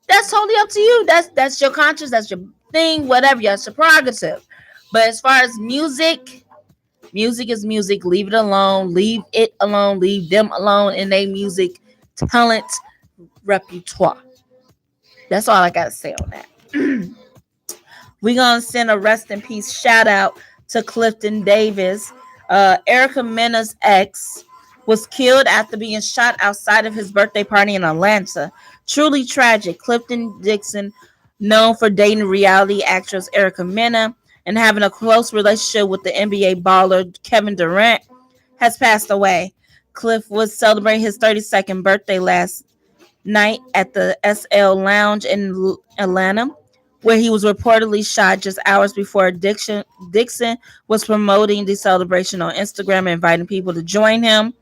That's totally up to you. That's your conscience. That's your thing. Whatever. That's your prerogative. But as far as music, music is music. Leave it alone. Leave it alone. Leave them alone in their music talent repertoire. That's all I gotta say on that. We're gonna send a rest in peace shout out to Clifton Davis. Erica Mena's ex was killed after being shot outside of his birthday party in Atlanta. Truly tragic. Clifton Dixon, known for dating reality actress Erica Mena and having a close relationship with the NBA baller Kevin Durant, has passed away. Cliff was celebrating his 32nd birthday last night at the SL Lounge in Atlanta, where he was reportedly shot just hours before Dixon was promoting the celebration on Instagram and inviting people to join him.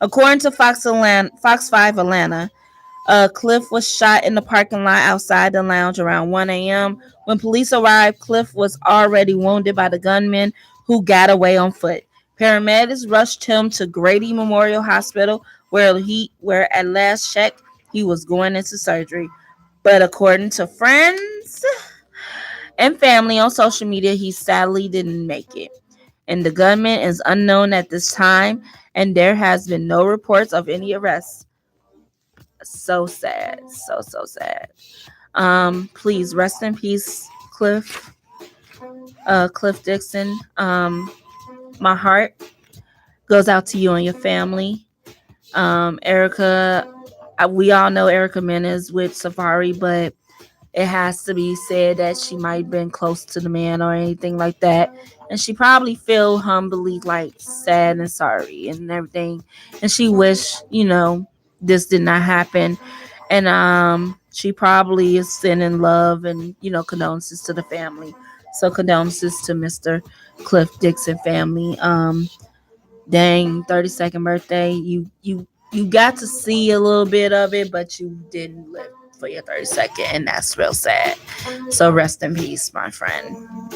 According to Fox 5 Atlanta, Cliff was shot in the parking lot outside the lounge around 1 a.m. When police arrived, Cliff was already wounded by the gunman who got away on foot. Paramedics rushed him to Grady Memorial Hospital, where at last check, he was going into surgery. But according to friends and family on social media, he sadly didn't make it. And the gunman is unknown at this time, and there has been no reports of any arrests. So sad. So sad. Please rest in peace, Cliff Dixon. My heart goes out to you and your family. Erica, we all know Erica Mena is with Safari, but it has to be said that she might have been close to the man or anything like that. And she probably feel humbly like sad and sorry and everything. And she wish, this did not happen. And she probably is sending love and, condolences to the family. So condolences to Mr. Cliff Dixon family. Dang, 32nd birthday. You got to see a little bit of it, but you didn't live for your 32nd, and that's real sad. So rest in peace, my friend.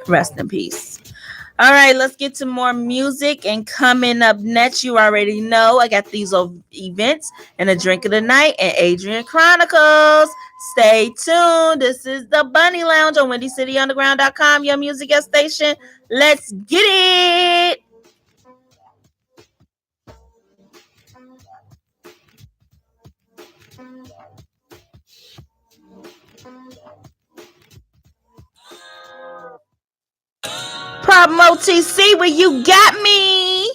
Rest in peace. All right, let's get to more music. And coming up next, you already know I got these events and a drink of the night and Adrian Chronicles. Stay tuned. This is the Bunny Lounge on WindyCityUnderground.com, your music station. Let's get it. Problem OTC, where you got me.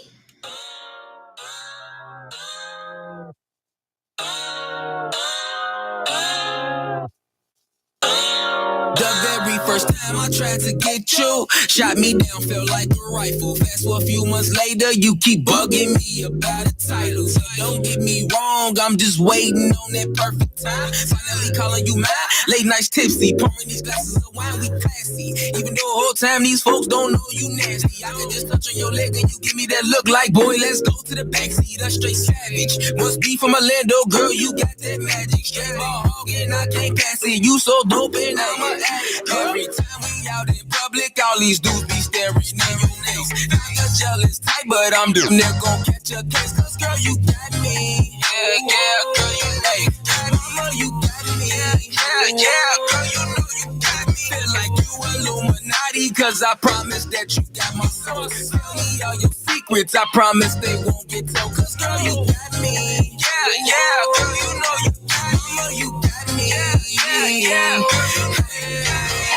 First time I tried to get you, shot me down, felt like a rifle. Fast forward a few months later, you keep bugging me about a title. So don't get me wrong, I'm just waiting on that perfect time. Finally calling you mine, late nights tipsy, pouring these glasses of wine, we classy. Even though the whole time these folks don't know you nasty. I can just touch on your leg and you give me that look like, boy, let's go to the backseat. I'm straight savage, must be from Orlando, girl, you got that magic. Straight ball hogging, I can't pass it. You so dope and I'm an addict. Every time we out in public, all these dudes be staring in your face. I'm a jealous type, but I'm the nigga gon' catch a case. Cause girl, you got me. Yeah, girl, you know. Mama, you got me. Yeah, girl, you know you got me. Feel like you Illuminati, cause I promise that you got my soul. Tell me all your secrets, I promise they won't get told. Cause girl, you got me. Yeah, girl, you know you got me. Mama, you got me. Yeah.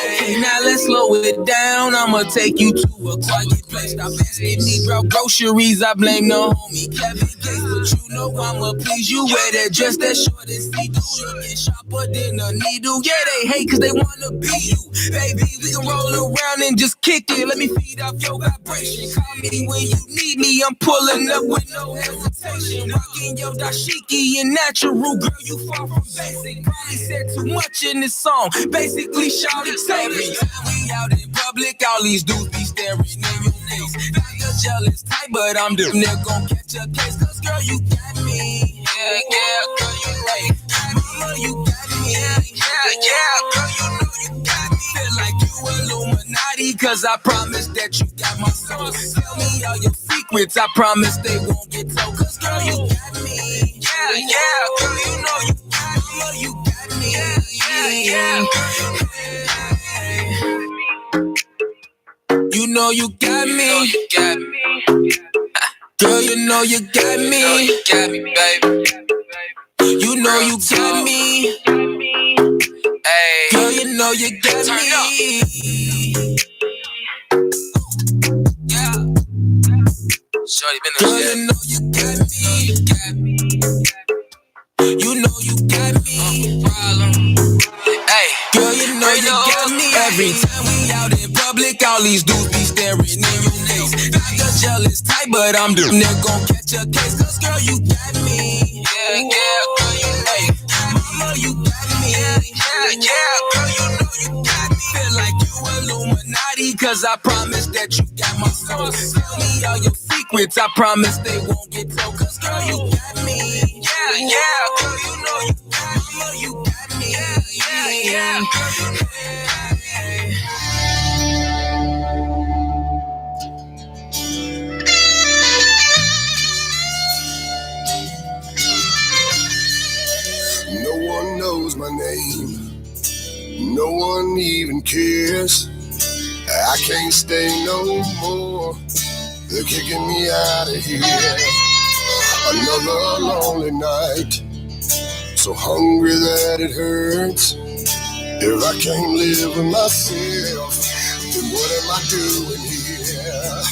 Okay, now let's slow it down. I'ma take you to a quiet place. Stop asking me about groceries. I blame the homie Kevin Gates, but you know I'ma please you. Wear that dress that short and see the shit get sharp sharper than a needle. Yeah, they hate cause they wanna be you. Baby, we can roll around and just kick it. Let me feed off your vibration. Call me when you need me. I'm pulling up with no hesitation. Rocking your dashiki and natural. Girl, you far from basic. Probably said too much in this song. Basically, shout it, say me. We out in public, all these dudes be staring in your face. Not the jealous type, but I'm the nigga gon' catch a case. Cause girl, you got me. Yeah, yeah, girl, you like. Mama, you got me. Yeah, girl, you know you got me. Feel like you Illuminati, cause I promise that you got my soul. Tell me all your secrets, I promise they won't get told. Cause girl, you got me. Yeah, girl, you know you got me. Mama, you got me. Yeah. You know you got me. Girl, you know you got me. You got me, baby. You know you got me. Hey. Girl, you know you got me. Yeah. Shorty been Girl, you know you got me. You know you got me. Problem. Hey. Girl, you know you got me. Every time we out in public, all these dudes be staring in your face. Not the jealous type, but I'm the nigga gon' catch a case. Cause girl, you got me. Yeah, girl, you hey. Mama, you got me. Yeah, girl, you know you got me. Feel like you Illuminati, cause I promise that you got my soul. Tell me all your secrets, I promise they won't get told. Cause girl, you got me. Yeah, girl, you know you got me. Mama, you got me. Yeah. No one knows my name. No one even cares. I can't stay no more. They're kicking me out of here. Another lonely night. So hungry that it hurts. If I can't live with myself, then what am I doing here?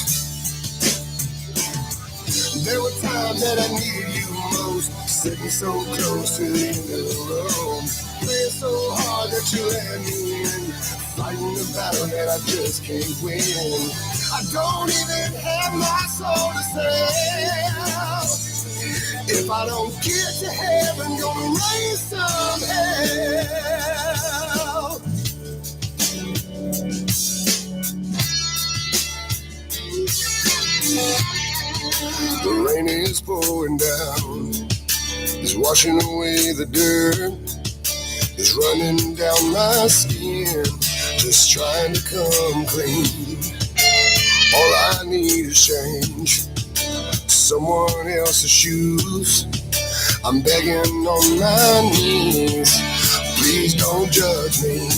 There were times that I needed you most, sitting so close to the end of the road, playing so hard that you let me in, fighting the battle that I just can't win. I don't even have my soul to sell. If I don't get to heaven, gonna raise some hell. The rain is pouring down, it's washing away the dirt, it's running down my skin, just trying to come clean. All I need is change, someone else's shoes. I'm begging on my knees, please don't judge me.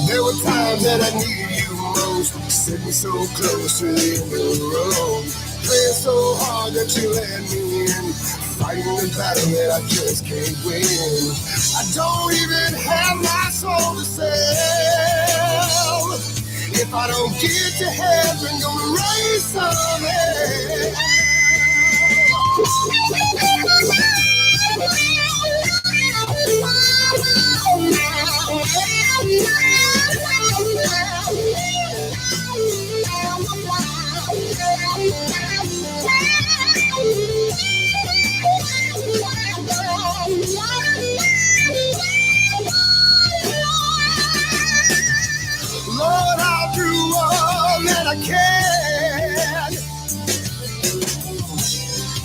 There were times that I needed you most, sitting so close to the end of the road, playing so hard that you let me in, fighting the battle that I just can't win. I don't even have my soul to sell. If I don't get to heaven, gonna raise some hell. Lord, I'll do all that I can.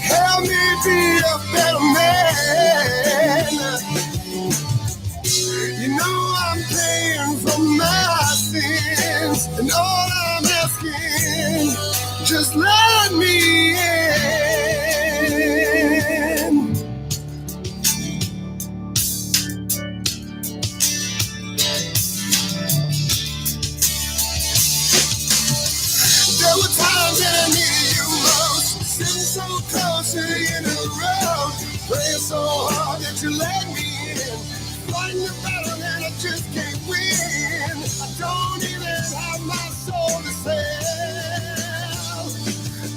Help me be a better man. You know I'm paying for my sins, and all I'm asking, just let me in. There were times that I needed you most, sitting so close to the end of the road, praying so hard that you let me in, fighting the battle that I just can't win. I don't even have my soul to sell.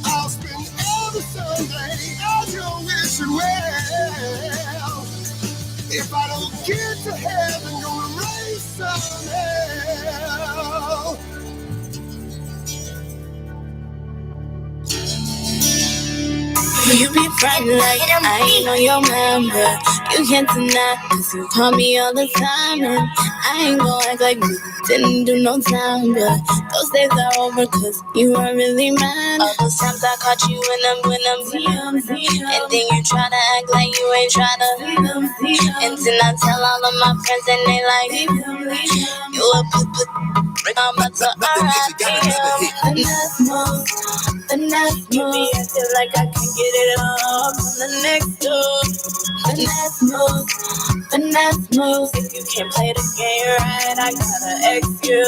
I'll spend every Sunday as your wishing well. If I don't get to heaven, gonna raise some hell. You be frightened like I ain't on your mind, but you can't deny, cause you call me all the time. And I ain't gon' act like we didn't do no time, but those days are over cause you weren't really mine. All those times I caught you when I'm and then you try to act like you ain't tryna. And then I tell all of my friends and they like, you a I'm about to R.I.P. The next move, me I feel like I can get it up on the next door. The next move, if you can't play the game right, I gotta X you.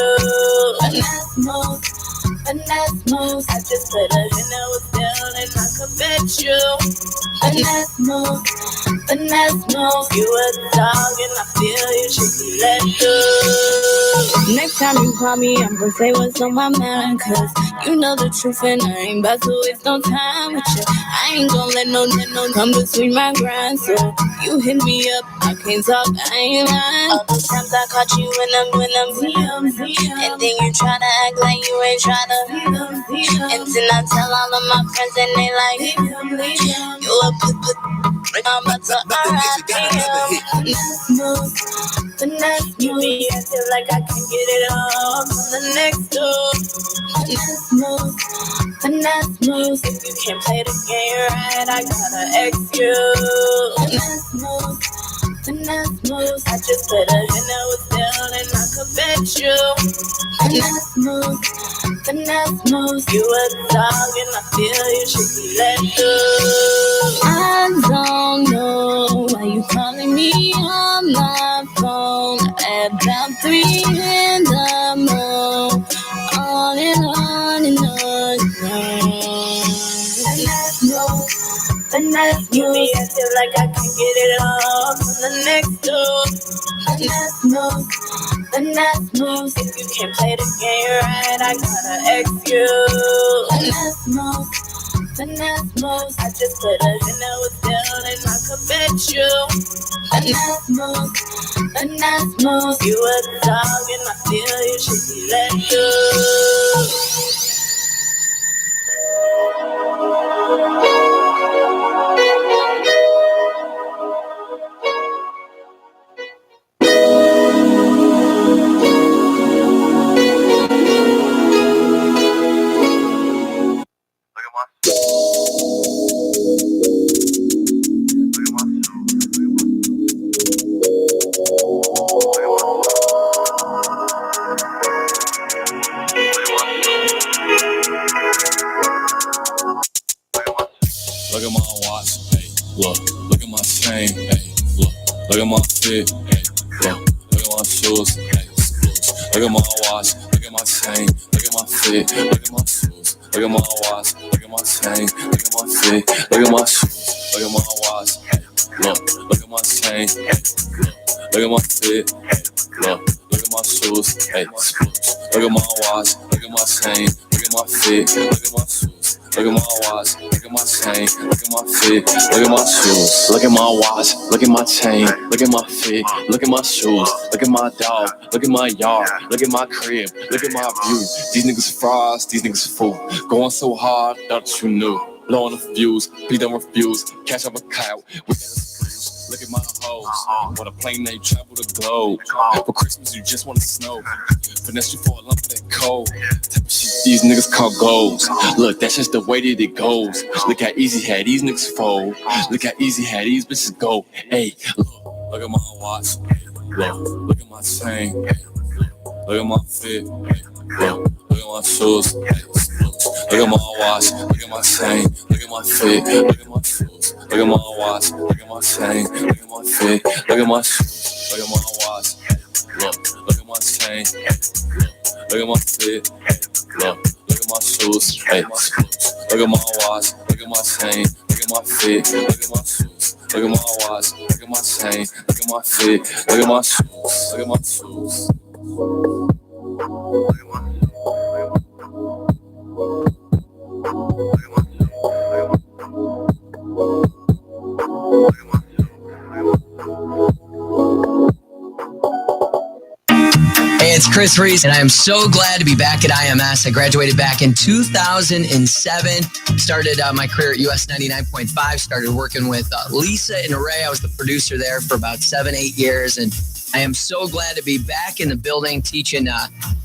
The next move, I just put a dinner with Bill and I could bet you. The next move, you a dog and I feel you should be let go. Next time you call me, I'm gonna say what's on my mind, cause you know the truth and I ain't about to waste no time with you. I ain't gonna let no come between my grind, so you hit me up, I can't talk, I ain't lying. All those times I caught you when I'm and then you tryna act like you ain't tryna. And then I tell all of my friends and they like, you a I'm about to R.I.P. The next move, I feel like I can get it up on the next door. The next move, if you can't play the game right, I gotta X you. The next move, I just put a dinner with Bill and I could bet you. The next move, you a dog and I feel you should be let go. I don't know why you calling me on my phone at about 3 in the morning. On and on and on and on. The next move, I feel like I can get it up on the next door. The next move, if you can't play the game right, I gotta X you. The next move, I just put a dinner with Bill and I could bet you. The next move, you a dog and I feel you should be let go. Look at my watch, hey, look at my chain, hey, look at my fit, hey, look at my shoes, hey, look at my watch, look at my chain, look at my fit, look at my shoes, look at my watch, look at my chain, look at my fit, look at my shoes, look at my watch, hey, look at my chain, hey, look at my fit, hey, look at my shoes, hey, look at my watch, look at my chain, look at my fit, look at my shoes. Look at my watch, look at my chain, look at my fit, look at my shoes. Look at my watch, look at my chain, look at my fit, look at my shoes. Look at my dog, look at my yard, look at my crib, look at my view. These niggas frauds, these niggas fool. Going so hard, thought you knew. Blowing the fuse, please don't refuse. Catch up a cow, we got a screws. Look at my hoes, on a plane they travel the globe. For Christmas you just want to snow. Finesse you for a lump of that cold. Type of shit these niggas call goals. Look, that's just the way that it goes. Look how easy had these niggas fold. Look how easy had these bitches go. Hey, look at my watch. Look at my chain. Look at my fit. Look at my shoes. Look at my watch. Look at my chain. Look at my fit. Look at my shoes. Look at my watch. Look at my chain. Look at my fit. Look at my shoes. Look at my watch. Look at my chain. Look at my fit. Look at my shoes. Hey, look at my watch. Look at my chain. Look at my fit. Look at my shoes. Look at my watch. Look at my chain. Look at my fit. Look at my shoes. Look at my shoes. Look at my shoes. it's Chris Reese, and I am so glad to be back at IMS. I graduated back in 2007, started my career at US 99.5, started working with Lisa and Ray. I was the producer there for about 7-8 years, and I am so glad to be back in the building teaching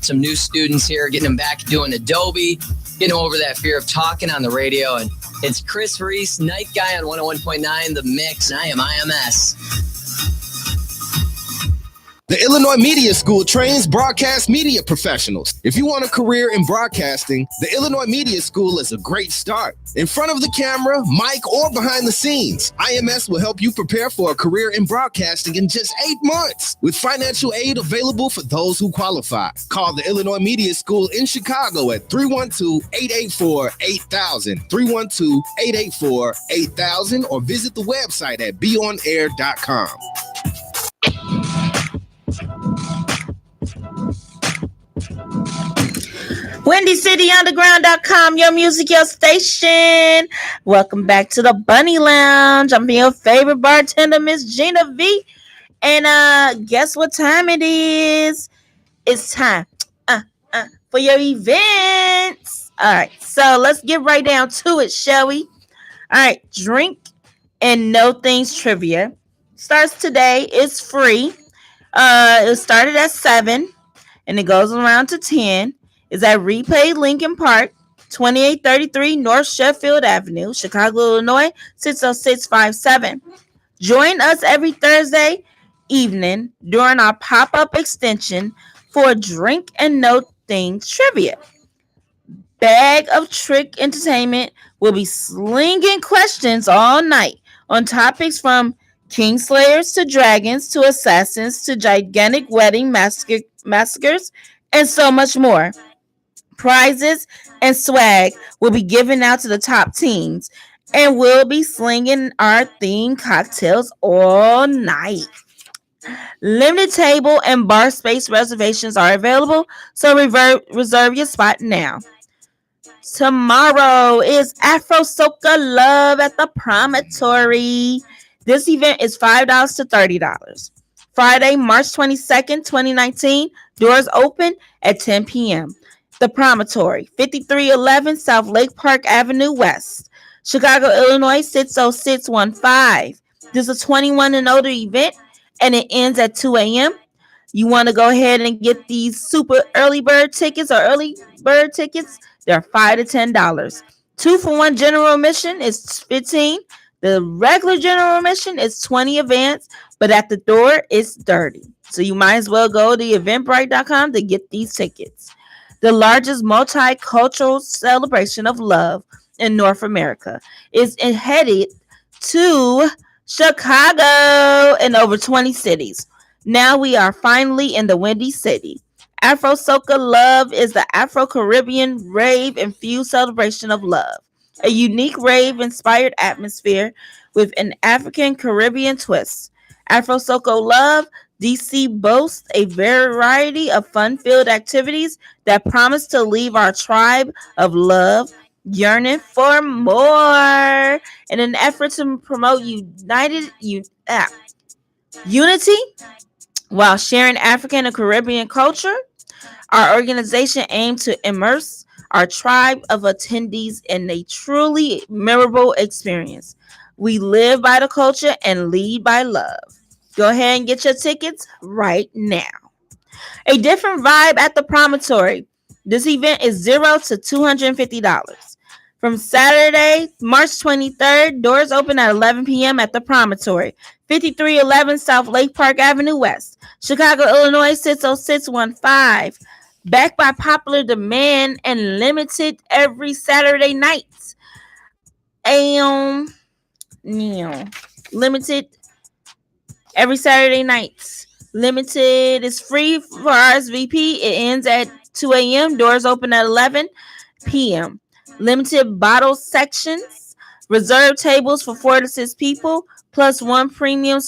some new students here, getting them back doing Adobe, getting over that fear of talking on the radio. And it's Chris Reese, Night Guy on 101.9 The Mix, and I am IMS. The Illinois Media School trains broadcast media professionals. If you want a career in broadcasting, the Illinois Media School is a great start. In front of the camera, mic, or behind the scenes, IMS will help you prepare for a career in broadcasting in just 8 months, with financial aid available for those who qualify. Call the Illinois Media School in Chicago at 312-884-8000, 312-884-8000, or visit the website at beonair.com. WindyCityUnderground.com, your music, your station. Welcome back to the Bunny Lounge. I'm your favorite bartender, Miss Gina V. And guess what time it is? It's time for your events. All right, so let's get right down to it, shall we? All right, drink and know things trivia starts today. It's free. It started at 7 and it goes around to 10. Is at Repay Lincoln Park, 2833 North Sheffield Avenue, Chicago, Illinois, 60657. Join us every Thursday evening during our pop-up extension for Drink and Know Things Trivia. Bag of Trick Entertainment will be slinging questions all night on topics from Kingslayers to dragons to assassins to gigantic wedding massacres and so much more. Prizes and swag will be given out to the top teams, and we'll be slinging our themed cocktails all night. Limited table and bar space reservations are available, so reserve your spot now. Tomorrow is Afro Soca Love at the Promontory. This event is $5 to $30. Friday, March 22nd, 2019, doors open at 10 p.m. The Promontory, 5311 South Lake Park Avenue West, Chicago, Illinois, 60615. This is a 21 and older event, and it ends at 2 a.m. You want to go ahead and get these super early bird tickets or early bird tickets? They're $5 to $10. 2-for-1 general admission is $15. The regular general admission is $20 advance, but at the door it's $30. So you might as well go to eventbrite.com to get these tickets. The largest multicultural celebration of love in North America is headed to Chicago in over 20 cities. Now we are finally in the Windy City. Afro Soca Love is the Afro-Caribbean rave-infused celebration of love. A unique rave-inspired atmosphere with an African-Caribbean twist. Afro Soca Love DC boasts a variety of fun-filled activities that promise to leave our tribe of love yearning for more. In an effort to promote unity while sharing African and Caribbean culture, our organization aims to immerse our tribe of attendees in a truly memorable experience. We live by the culture and lead by love. Go ahead and get your tickets right now. A different vibe at the Promontory. This event is $0 to $250. From Saturday, March 23rd, doors open at 11 p.m. at the Promontory, 5311 South Lake Park Avenue West, Chicago, Illinois, 60615. Backed by popular demand and limited every Saturday night. Limited every Saturday night. Limited is free for RSVP. It ends at 2 a.m. Doors open at 11 p.m. Limited bottle sections. Reserved tables for 4 to 6 people, plus 1 premium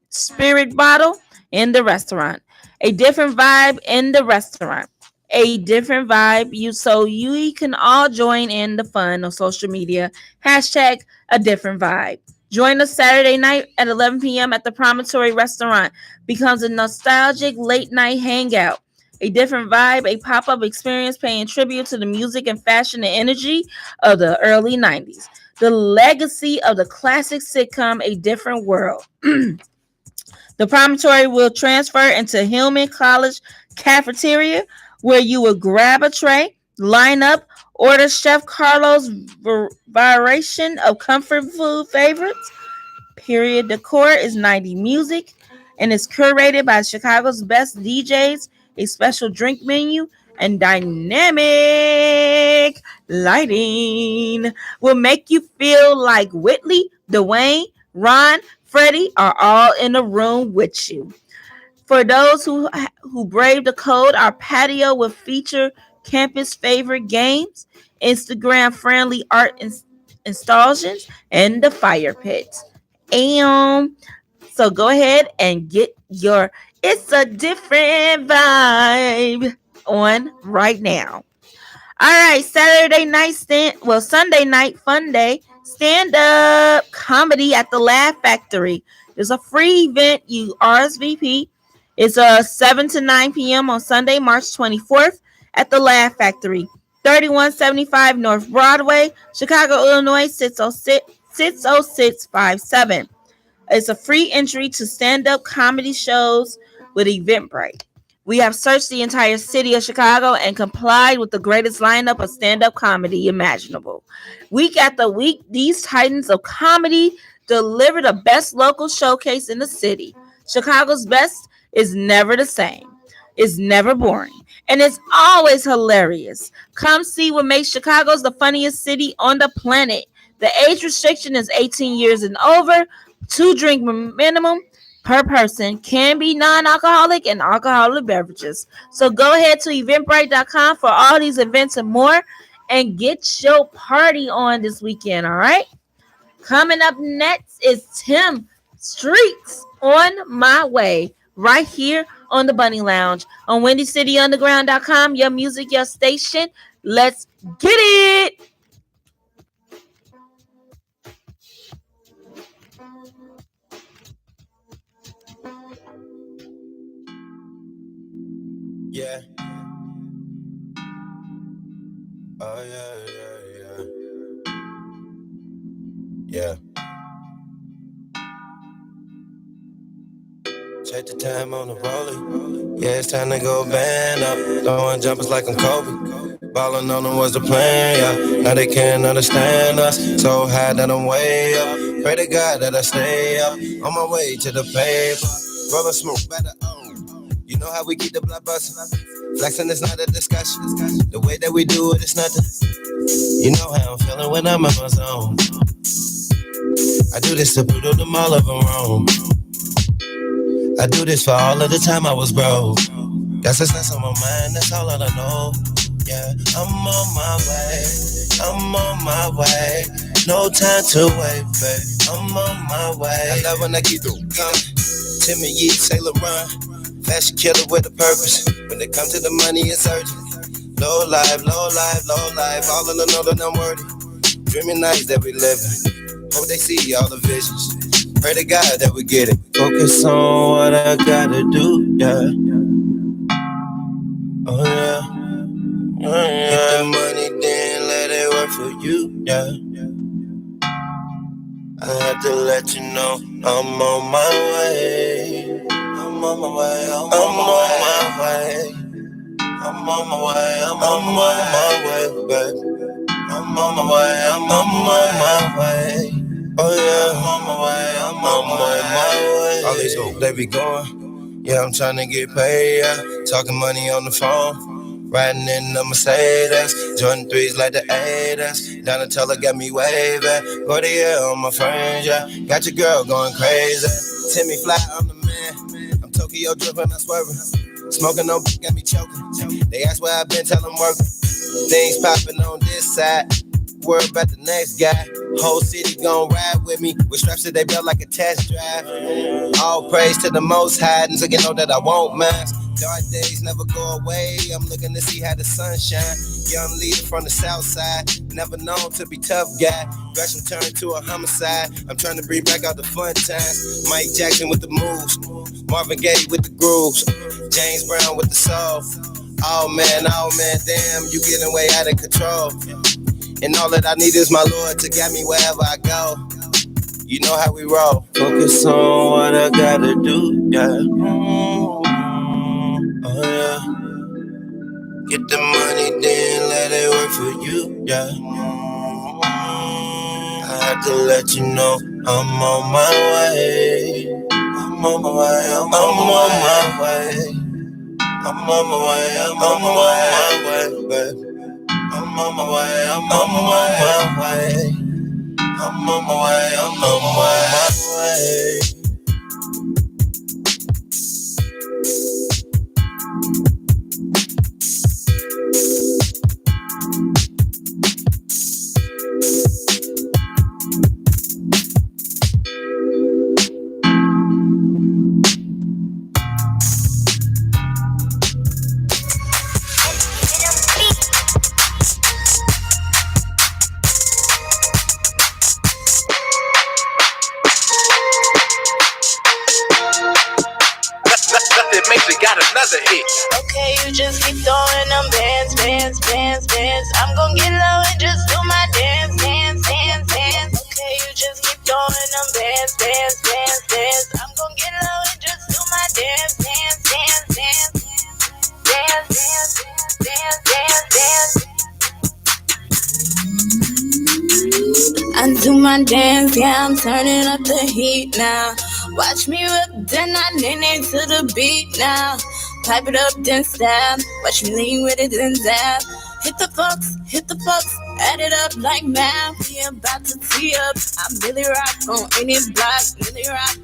spirit bottle in the restaurant. A different vibe in the restaurant. A different vibe. You can all join in the fun on social media. Hashtag a different vibe. Join us Saturday night at 11 p.m. at the Promontory Restaurant. Becomes a nostalgic late night hangout. A different vibe, a pop-up experience paying tribute to the music and fashion and energy of the early 90s. The legacy of the classic sitcom A Different World. The promontory will transfer into Hillman College cafeteria, where you will grab a tray, line up, order Chef Carlos' variation of comfort food favorites. Period decor is 90s music and is curated by Chicago's best DJs. A special drink menu and dynamic lighting will make you feel like Whitley, Dwayne, Ron, Freddie are all in the room with you. For those who brave the code, our patio will feature campus favorite games, Instagram friendly art installations, and the fire pit. So go ahead and get your It's a Different Vibe on right now. All right, Sunday night fun day, stand-up comedy at the Laugh Factory. There's a free event. You RSVP. It's 7 to 9 p.m. on Sunday, March 24th at the Laugh Factory, 3175 North Broadway, Chicago, Illinois, 60657. It's a free entry to stand-up comedy shows with Eventbrite. We have searched the entire city of Chicago and complied with the greatest lineup of stand-up comedy imaginable. Week after week, these titans of comedy deliver the best local showcase in the city. Chicago's best is never the same. It's never boring. And it's always hilarious. Come see what makes Chicago's the funniest city on the planet. The age restriction is 18 years and over. 2 drink minimum per person, can be non-alcoholic and alcoholic beverages. So go ahead to eventbrite.com for all these events and more and get your party on this weekend, all right? Coming up next is Tim Streets, On My Way, right here on the Bunny Lounge on WindyCityUnderground.com, your music, your station. Let's get it! Yeah. Oh, yeah. Check the time on the rolling. Yeah, it's time to go band up. Throwing jumpers like I'm Kobe. Ballin' on them was the plan, yeah. Now they can't understand us. So high that I'm way up. Pray to God that I stay up. On my way to the paper. Rollin' smoke, better own. You know how we keep the blood bustin'. Flexing is not a discussion. The way that we do it is nothing. You know how I'm feeling when I'm in my zone. I do this to put them all up in Rome. I do this for all of the time I was broke. That's the sense on my mind, that's all I know. Yeah, I'm on my way. I'm on my way. No time to wait, babe. I'm on my way. I love when I keep through coming. Timmy Yee, Sailor Run. Fashion killer with a purpose. When it comes to the money, it's urgent. Low life, low life, low life. All in the know that I'm worthy. Dreaming nights that we living. Hope they see all the visions. Pray to God that we get it. Focus on what I gotta do, yeah. Oh yeah. Get the money, then let it work for you, yeah. I have to let you know I'm on my way. I'm on my way. I'm on my way. I'm on my way. I'm on my way, baby. I'm on my way. I'm on my way. Oh yeah, I'm on my way, I'm on my way. All these hoes, they be going. Yeah, I'm trying to get paid, yeah. Talking money on the phone. Riding in the Mercedes. Jordan 3s like the 8s. Donatella got me waving. Body yeah on my friends, yeah. Got your girl going crazy. Timmy Fly, I'm the man. I'm Tokyo dripping, I'm swerving. Smoking no got me choking. They ask where I been, tell them working. Things popping on this side. Worry about the next guy. Whole city gon' ride with me with straps that they built like a test drive. All praise to the Most High, and so you know that I won't mind. Dark days never go away. I'm looking to see how the sun shine. Young leader from the south side, never known to be tough guy. Gresham turned to a homicide. I'm trying to bring back out the fun times. Mike Jackson with the moves, Marvin Gaye with the grooves, James Brown with the soul. Oh man, damn, you getting way out of control. And all that I need is my Lord to guide me wherever I go. You know how we roll. Focus on what I gotta do, yeah. Oh yeah. Get the money, then let it work for you, yeah. I had to let you know I'm on my way. I'm on my way, I'm on my way. I'm on my way, I'm on my way, baby. I'm on my way, I'm on my way. I'm on my way, I'm on my way. Okay, you just keep throwing them bands. I'm gon' get low and just do my dance. Okay, you just keep throwing them bands. I'm gon' get low and just do my dance. I do my dance, yeah, I'm turning up the heat now. Watch me whip, then I lean to the beat now. Pipe it up, then stab. Watch me lean with it, then zap. Hit the fucks, add it up like math. We about to tee up. I'm Billy Rock on any block. Billy Rock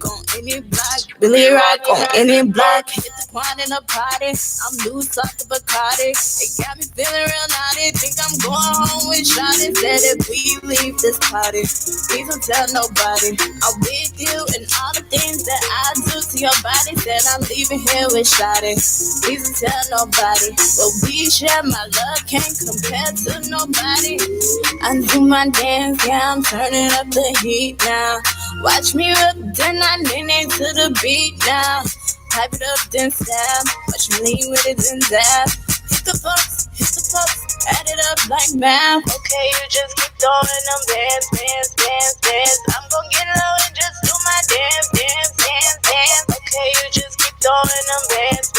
on any block. Hit the quad in a party. I'm loose off the Bacardi. It got me feeling real naughty. Think I'm going home with Shawty. Said if we leave this party, please don't tell nobody. I'm with you and all the things that I do to your body. Said I'm leaving here with Shawty. Please don't tell nobody. But we share my love, can't compare to nobody. I do my dance, yeah, I'm turning up the heat now. Watch me up, then I lean to the beat now. Pipe it up, then stab. Watch me lean with it, then zap. Hit the fucks, add it up like math. Okay, you just keep throwing them bands. I'm gon' get low and just do my dance. Okay, you just keep throwing them bands.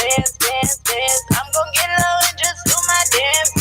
I'm gon' get low and just do my dance.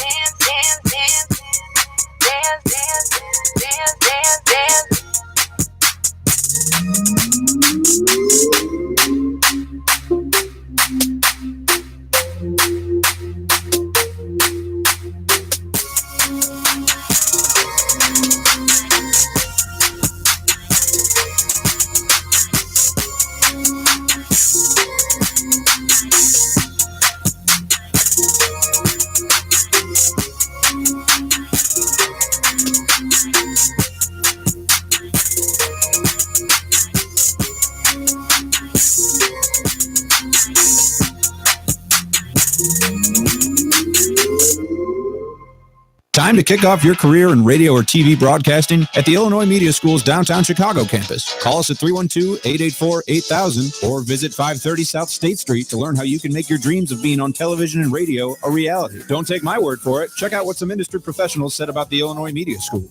Time to kick off your career in radio or TV broadcasting at the Illinois Media School's downtown Chicago campus. Call us at 312-884-8000 or visit 530 South State Street to learn how you can make your dreams of being on television and radio a reality. Don't take my word for it. Check out what some industry professionals said about the Illinois Media School.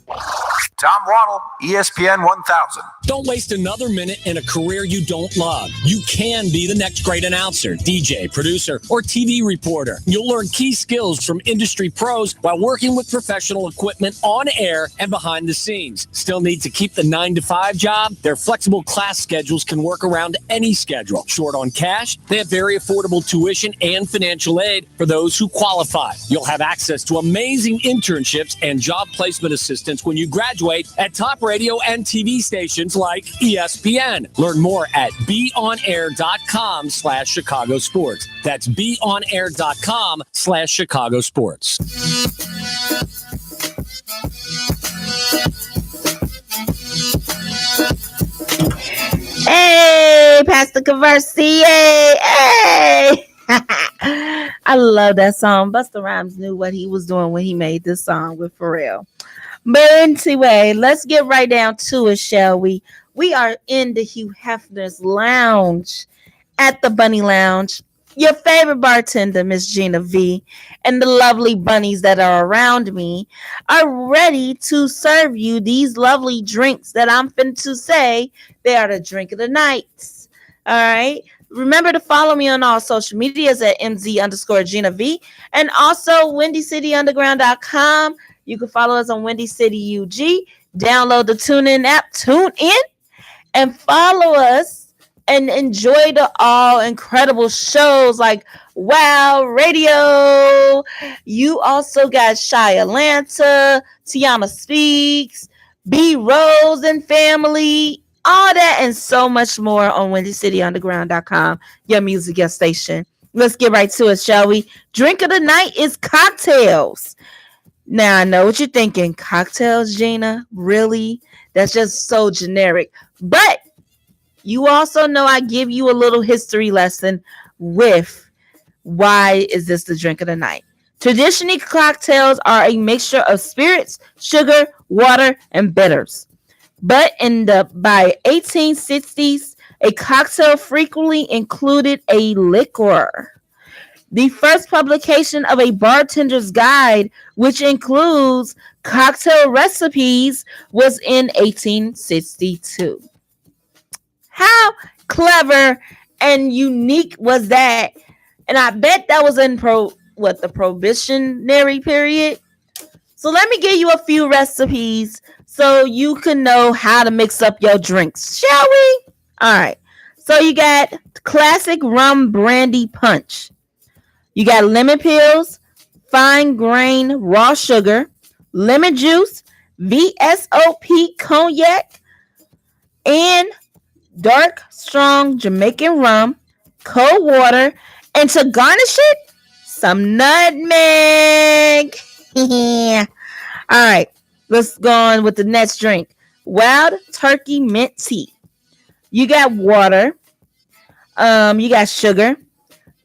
Tom Waddle, ESPN 1000. Don't waste another minute in a career you don't love. You can be the next great announcer, DJ, producer, or TV reporter. You'll learn key skills from industry pros while working with professional equipment on air and behind the scenes. Still need to keep the 9-to-5 job? Their flexible class schedules can work around any schedule. Short on cash? They have very affordable tuition and financial aid for those who qualify. You'll have access to amazing internships and job placement assistance when you graduate at top radio and TV stations like ESPN. Learn more at beonair.com/Chicago Sports. That's beonair.com/Chicago Sports. Hey, Pastor Conversi. Hey. I love that song. Busta Rhymes knew what he was doing when he made this song with Pharrell. But anyway, let's get right down to it, shall we? We are in the Hugh Hefner's Lounge at the Bunny Lounge. Your favorite bartender, Miss Gina V, and the lovely bunnies that are around me are ready to serve you these lovely drinks that I'm finna to say they are the drink of the night. All right. Remember to follow me on all social medias at MZ_Gina V and also WindyCityUnderground.com. You can follow us on Windy City UG. Download the TuneIn app, Tune In, and follow us and enjoy the all incredible shows like Wow Radio. You also got Shy Atlanta, Tiana Speaks, B Rose and Family, all that and so much more on WindyCityUnderground.com, your music, your station. Let's get right to it, shall we? Drink of the night is cocktails. Now, I know what you're thinking. Cocktails, Gina? Really? That's just so generic. But you also know I give you a little history lesson with why is this the drink of the night. Traditionally, cocktails are a mixture of spirits, sugar, water, and bitters. But by 1860s, a cocktail frequently included a liquor. The first publication of a bartender's guide, which includes cocktail recipes, was in 1862. How clever and unique was that? And I bet that was in the prohibitionary period. So let me give you a few recipes so you can know how to mix up your drinks, shall we? All right. So you got classic rum brandy punch. You got lemon peels, fine grain raw sugar, lemon juice, VSOP cognac, and dark, strong Jamaican rum, cold water, and to garnish it, some nutmeg. All right, let's go on with the next drink. Wild turkey mint tea. You got water. You got sugar.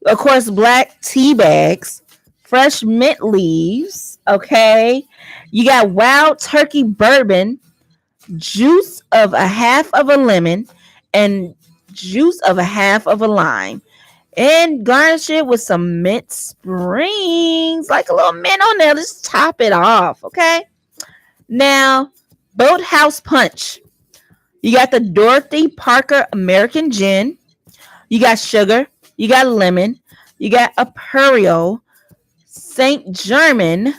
Of course, black tea bags, fresh mint leaves. Okay. You got wild turkey bourbon, juice of a half of a lemon, and juice of a half of a lime, and garnish it with some mint springs, like a little mint on there. Let's top it off, okay? Now, Boathouse Punch. You got the Dorothy Parker American Gin. You got sugar. You got lemon. You got Aperol, St. Germain,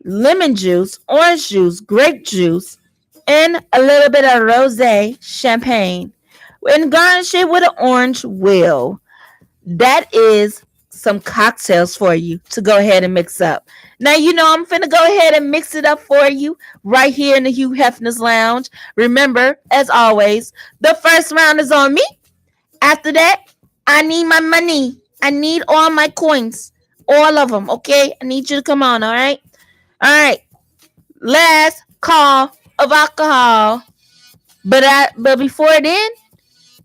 lemon juice, orange juice, grape juice, and a little bit of rosé champagne, and garnish it with an orange wheel. That is some cocktails for you to go ahead and mix up. Now, you know I'm finna go ahead and mix it up for you right here in the Hugh Hefner's Lounge. Remember, as always, the first round is on me. After that, I need my money. I need all my coins. All of them, okay? I need you to come on, all right? All right. Last call of alcohol. But before then,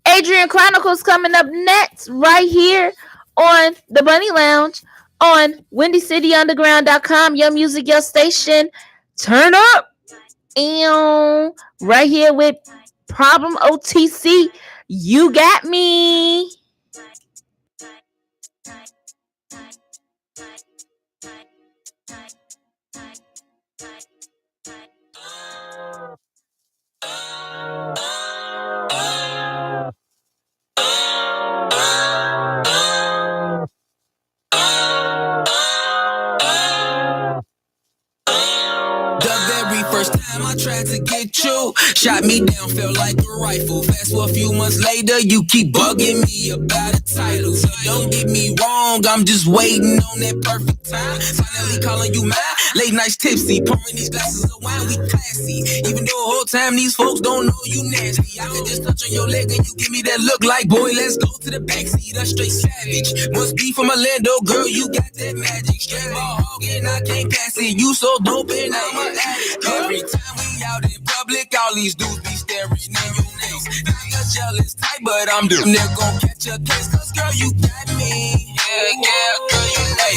Adrian Chronicles coming up next right here on the Bunny Lounge on WindyCityUnderground.com. Your music, your station. Turn up. And right here with Problem OTC. You got me. First time I tried to get you, shot me down, felt like a rifle. Fast forward a few months later, you keep bugging me about a title. So don't get me wrong, I'm just waiting on that perfect time. Finally calling you mine, late nights tipsy, pouring these glasses of wine, we classy. Even though the whole time these folks don't know you nasty. I can just touch on your leg and you give me that look like, boy, let's go to the backseat. A straight savage, must be from Orlando, girl, you got that magic. Straight ball hog and I can't pass it. You so dope and I'm an addict. Every time we out in public, all these dudes be staring in your face. I'm a jealous type, but I'm the nigga gon' catch a case. Cause girl, you got me. girl, you hey,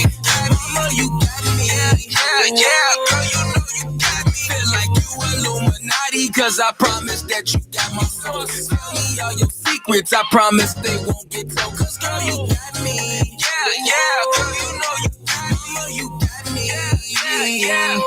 mama, you got me. Yeah, girl, you know you got me. Feel like you Illuminati, cause I promise that you got my soul. Tell me all your secrets, I promise they won't get told. Cause girl, you got me. Yeah, girl, you know you got me. Mama, you got me. Yeah.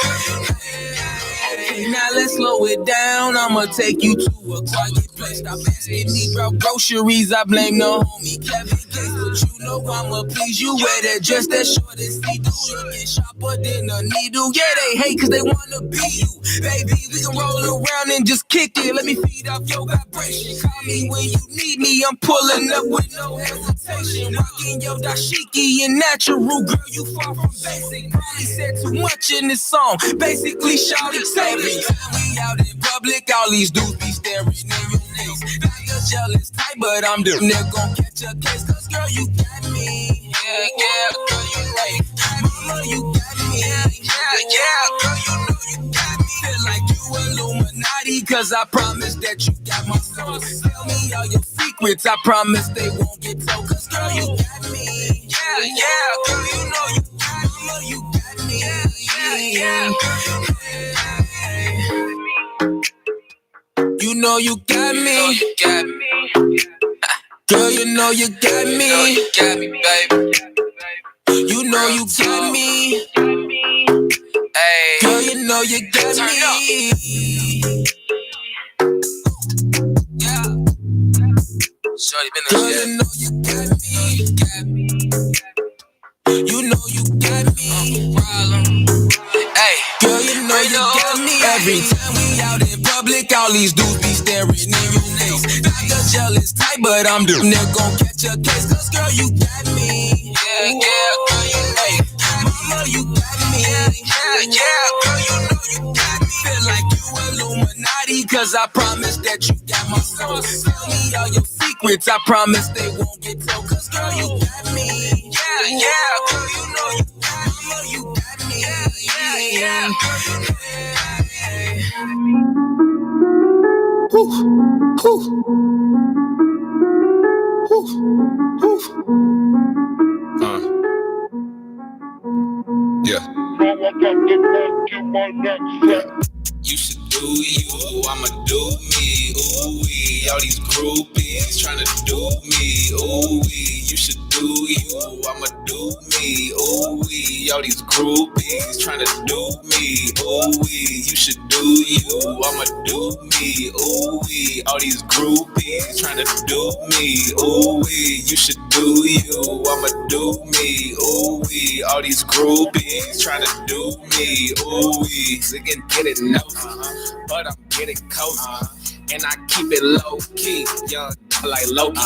Okay, now let's slow it down. I'ma take you to a quiet place. Stop asking me about groceries. I blame the homie Kevin Gates, but you know I'ma please you. Wear that dress that short and see-through, looking sharper than a needle. Yeah, they hate cause they wanna be you. Baby, we can roll around and just kick it. Let me feed off your vibration. Call me when you need me. I'm pulling up with no hesitation. Rocking your dashiki and natural. Girl, you far from basic. Probably said too much in this song. Basically, shawty say me. We out in public, all these dudes be staring in your face. Like a jealous type, but I'm the nigga gon' catch a case. Cause girl, you got me. Yeah, girl, you hey, mama, you got me. Yeah, girl, you know you got me. Feel like you Illuminati, cause I promise that you got my soul. Tell me all your secrets, I promise they won't get told. Cause girl, you got me. Yeah, girl, you know you got me. Mama, you got me. Yeah. You know you got me. Girl, you know you got me. You got me, baby. You know you got me. Hey, girl, you know you got me. Yeah. Shorty been girl, you know you got me. You know you got me. Problem. Hey, girl, you know you got me. Every time we out in public, all these dudes be staring in your face. Like a jealous type, but I'm the nigga gon' catch a case. Cause girl, you got me. Yeah, girl, you hey, mama, you got me. Yeah, girl, you know you got me. Feel like you Illuminati, cause I promise that you got my soul. Tell me all your secrets, I promise they won't get told. Cause girl, you got me. Yeah, girl, you know you got me. Mama, you got me. Yeah. Yeah. You should do you, I'ma do me. Ooh wee, all these groupies tryna do me. Ooh wee, you should do you, I'ma do me. Ooh wee, all these groupies tryna do me. Ooh wee, you should do you, I'ma do me. Ooh wee, all these groupies tryna do me. Ooh wee, you should do you, I'ma do me. Ooh wee, all these groupies tryna do me. Ooh wee, they can get it no, but I'm getting cozy. And I keep it low key, young like Loki.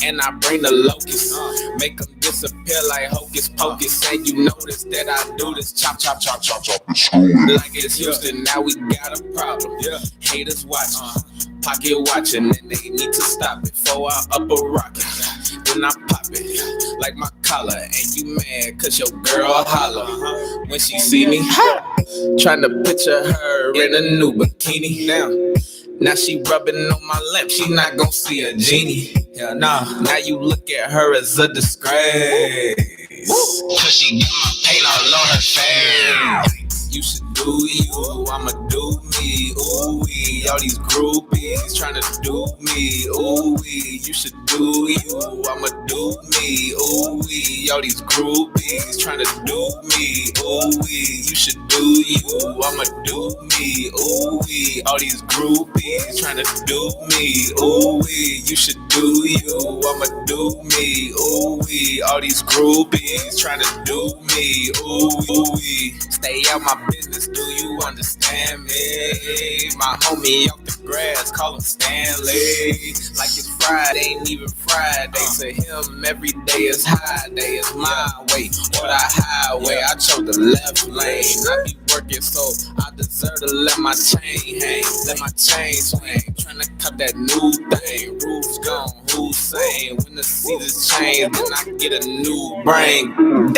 And I bring the locusts, make them disappear like hocus pocus. And you notice that I do this chop, chop, chop, chop, chop. Like it's Houston, now we got a problem. Haters watching, pocket watching, and they need to stop it before I up a rocket. Then I pop it like my collar, and you mad cause your girl holler when she see me. Trying to picture her in a new bikini. Now she rubbing on my lip, she not gon' see a genie. Hell nah, now you look at her as a disgrace. Cause she got my paint all on her face. You should do you, I'ma do me. Ooh wee, all these groupies tryna do me. Ooh wee, you should do you, I'ma do me. Ooh wee, all these groupies tryna do me. Ooh wee, you should do you, I'ma do me. Ooh wee, all these groupies tryna do me. Ooh wee, you should do you, I'ma do me. Ooh wee, all these groupies tryna do me. Ooh wee, stay out my business, do you understand me? My homie off the grass, call him Stanley. Like it's Friday, ain't even Friday. To him, every day is high day, is my way or the highway. I chose the left lane. I be working, so I deserve to let my chain hang, let my chain swing. Tryna cut that new thing, roof's gone, who's saying? When the seasons change, then I get a new brain.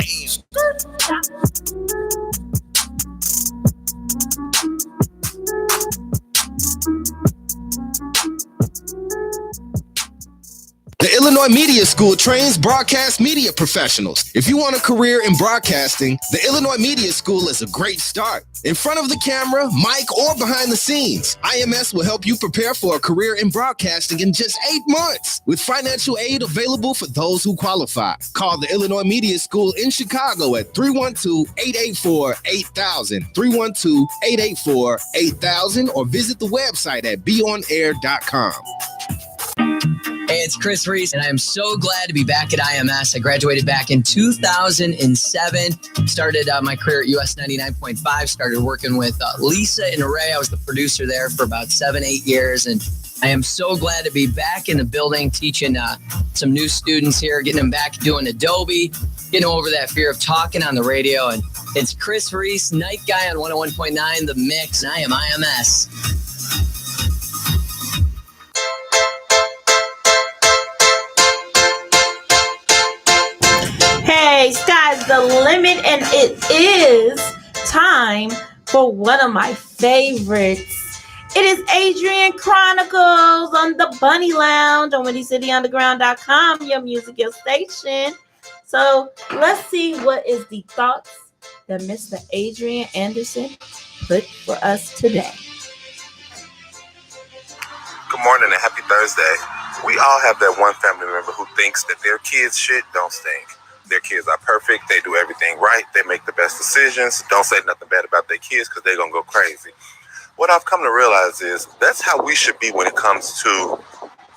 Damn. The Illinois Media School trains broadcast media professionals. If you want a career in broadcasting, the Illinois Media School is a great start. In front of the camera, mic, or behind the scenes, IMS will help you prepare for a career in broadcasting in just 8 months, with financial aid available for those who qualify. Call the Illinois Media School in Chicago at 312-884-8000, 312-884-8000, or visit the website at beonair.com. Hey, it's Chris Reese, and I am so glad to be back at IMS. I graduated back in 2007, started my career at US 99.5, started working with Lisa and Ray. I was the producer there for about 7-8 years, and I am so glad to be back in the building teaching some new students here, getting them back doing Adobe, getting over that fear of talking on the radio. And it's Chris Reese, Night Guy on 101.9 The Mix, and I am IMS. Hey, sky's the limit, and it is time for one of my favorites. It is Adrian Chronicles on the Bunny Lounge on WindyCityUnderground.com, your music, your station. So let's see what is the thoughts that Mr. Adrian Anderson put for us today. Good morning and happy Thursday. We all have that one family member who thinks that their kids' shit don't stink. Their kids are perfect. They do everything right. They make the best decisions. Don't say nothing bad about their kids because they're going to go crazy. What I've come to realize is that's how we should be when it comes to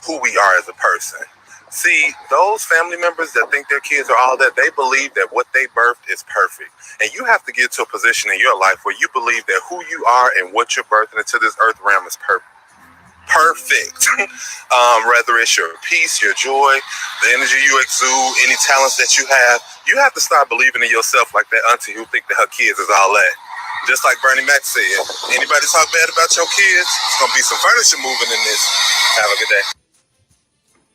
who we are as a person. See, those family members that think their kids are all that, they believe that what they birthed is perfect. And you have to get to a position in your life where you believe that who you are and what you're birthing into this earth realm is perfect. Whether it's your peace, your joy, the energy you exude, any talents that you have to start believing in yourself like that auntie who think that her kids is all that. Just like Bernie Mac said, anybody talk bad about your kids, it's going to be some furniture moving in this. Have a good day.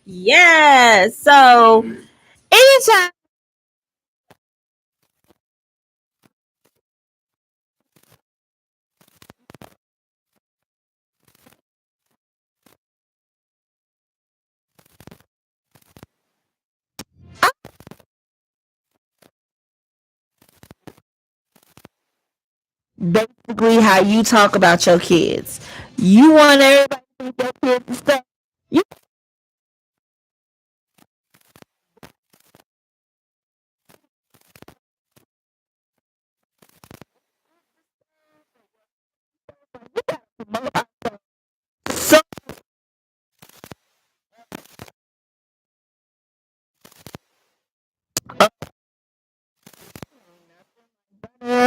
Yeah, so anytime basically how you talk about your kids. You want everybody to think your kids and stuff. You so no.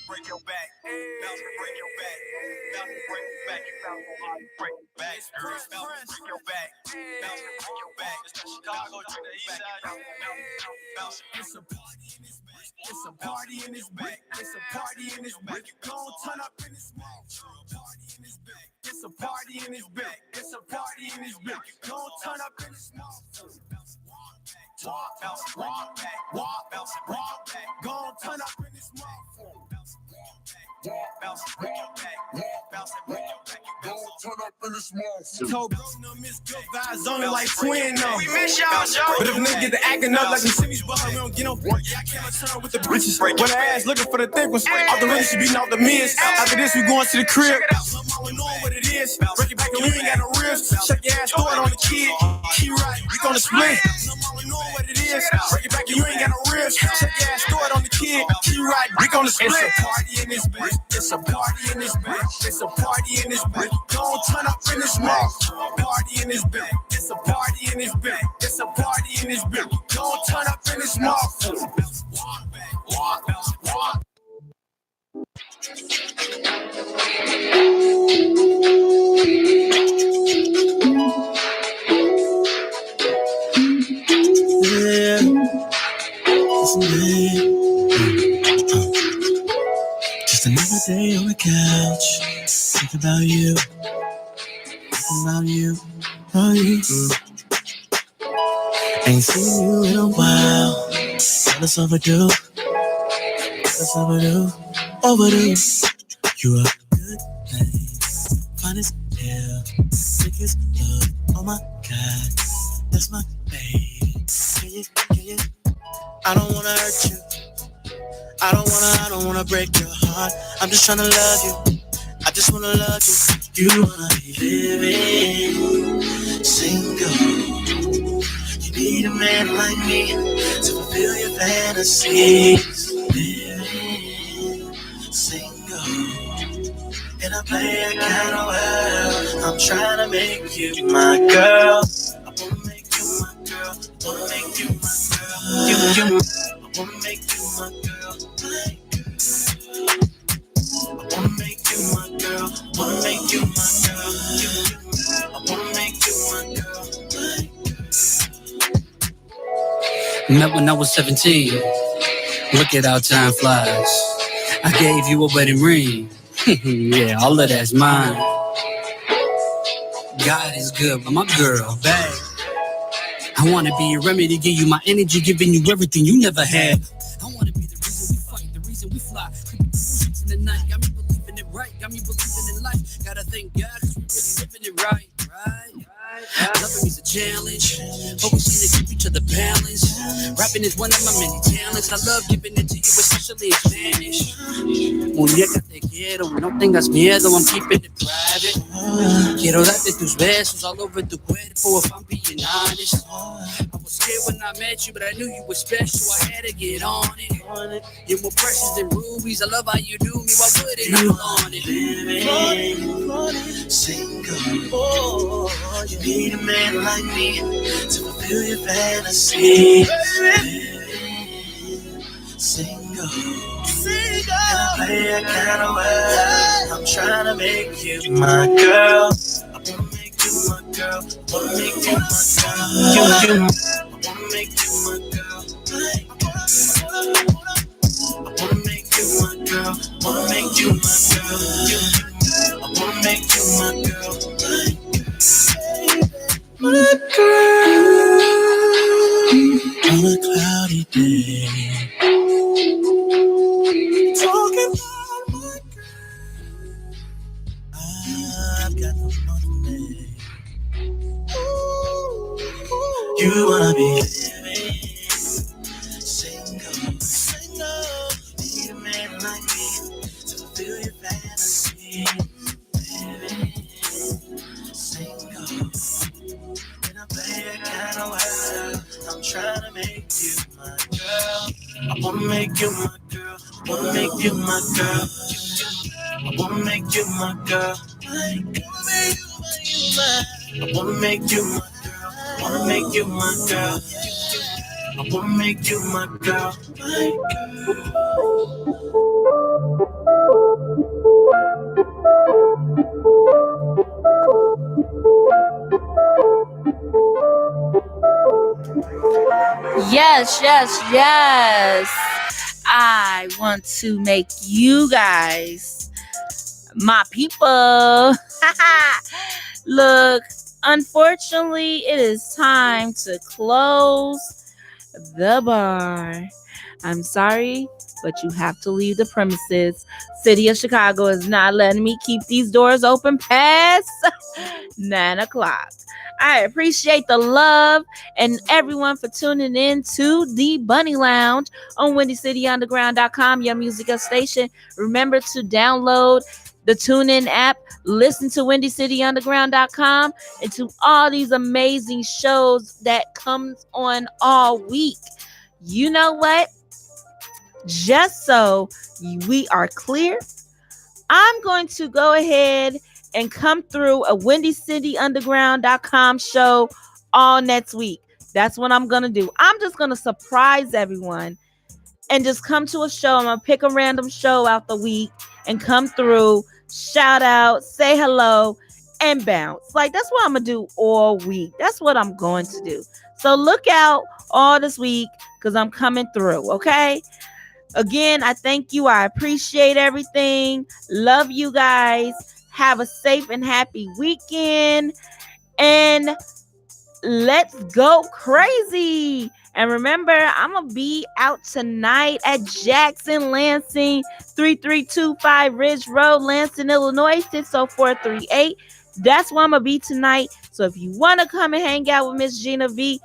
Break your back, bounce to break your back, bounce to break your back, you bounce on how you break your back, bounce to break your back, bounce to break your back. It's the Chicago to the east side, bounce. It's a party in this back, it's a party in this back, it's a party in this back. You gon' turn up in this mouth, party in this back. It's a party in this back, it's a party in this back. You gon' turn up in this mouth. Walk, bounce, walk back, walk, bounce, walk back. Gon' turn up in this mouth. Bounce, break your back, bounce, break your back. You gon' turn up in this mouth. Told bro, no miss good vibes on it like twin on. We miss y'all, Joe. But if niggas get to acting up like some semis, but we don't get no break. Yeah, I can't turn with the bitches. When the ass looking for the thick ones, all the really should be off the miss. After this, we going to the crib. We know what it is. Break it back and we ain't got no ribs. Check your ass, throw it on the kid. Key right, we gonna split. We know what it is. Break it back and you ain't got no ribs. Check your ass, throw it on the kid. Key right, we gonna split. It's a party in this bitch. It's a party in this bitch. It's a party in this bitch. Don't turn up in this mouth. in this bitch. It's a party in this bitch. It's a party in this bitch. Don't turn up in this motherfucker. Yeah, just another day on the couch. Think about you. Ain't seen you in a while. It's overdue. Overdue. You are good thing. Fine as hell. Sick as love. Oh my God. That's my baby. Can you? I don't wanna hurt you. I don't wanna break your heart. I'm just tryna love you. I just wanna love you. You wanna be living single. You need a man like me to fulfill your fantasies. Living single. And I play a kind of well. I'm trying to make you my girl. I wanna make you my girl. Wanna make you my girl. You. I wanna make you my girl. I wanna make you my girl. Wanna make you my girl. You. I wanna make you my girl. Met when I was 17. Look at how time flies. I gave you a wedding ring. Yeah, all of that's mine. God is good, but my girl bad. I wanna be a remedy, give you my energy, giving you everything you never had. I wanna be the reason we fight, the reason we fly. In the night, got me believing it right, got me believing in life. Gotta thank God, 'cause we really living it right. Loving me's a challenge, but we seem to keep each other balanced. Rapping is one of my many talents. I love giving it to you, especially in Spanish. Muñeca, te quiero, no tengas miedo, I'm keeping it private. Quiero darte tus besos all over the cuerpo, if I'm being honest. I was scared when I met you, but I knew you were special, I had to get on it. You're more precious than rubies, I love how you do me, why wouldn't I want it? Living single. You need a man like me to fulfill your fantasy. Single. And I play a kind of well. I'm trying to make you my girl. I wanna make you my girl. Wanna make you my girl. You. I wanna make you my girl. I wanna make you my girl. Wanna make you my girl. You. I wanna make you my girl. My girl. On a cloudy day. Talking about my girl. I've got no money. You wanna be living single. You need a man like me to fulfill your fantasy. Living single. And I play a kind of well. I'm trying to make you my girl. I wanna make you my girl. Wanna make you my girl. I wanna make you my girl. I wanna make you my girl. Wanna make you my girl. I wanna make you my girl. Yes. I want to make you guys my people. Look, unfortunately, it is time to close the bar. I'm sorry, but you have to leave the premises. City of Chicago is not letting me keep these doors open past 9 o'clock. I appreciate the love and everyone for tuning in to the Bunny Lounge on WindyCityUnderground.com, your music station. Remember to download the TuneIn app, listen to WindyCityUnderground.com, and to all these amazing shows that comes on all week. You know what? Just so we are clear, I'm going to go ahead and come through a WindyCityUnderground.com show all next week. That's what I'm going to do. I'm just going to surprise everyone and just come to a show. I'm going to pick a random show out the week and come through, shout out, say hello, and bounce. Like, that's what I'm going to do all week. That's what I'm going to do. So look out all this week because I'm coming through, okay? Again, I thank you. I appreciate everything. Love you guys. Have a safe and happy weekend. And let's go crazy. And remember, I'm going to be out tonight at Jackson Lansing, 3325 Ridge Road, Lansing, Illinois, 60438. That's where I'm going to be tonight. So if you want to come and hang out with Miss Gina V,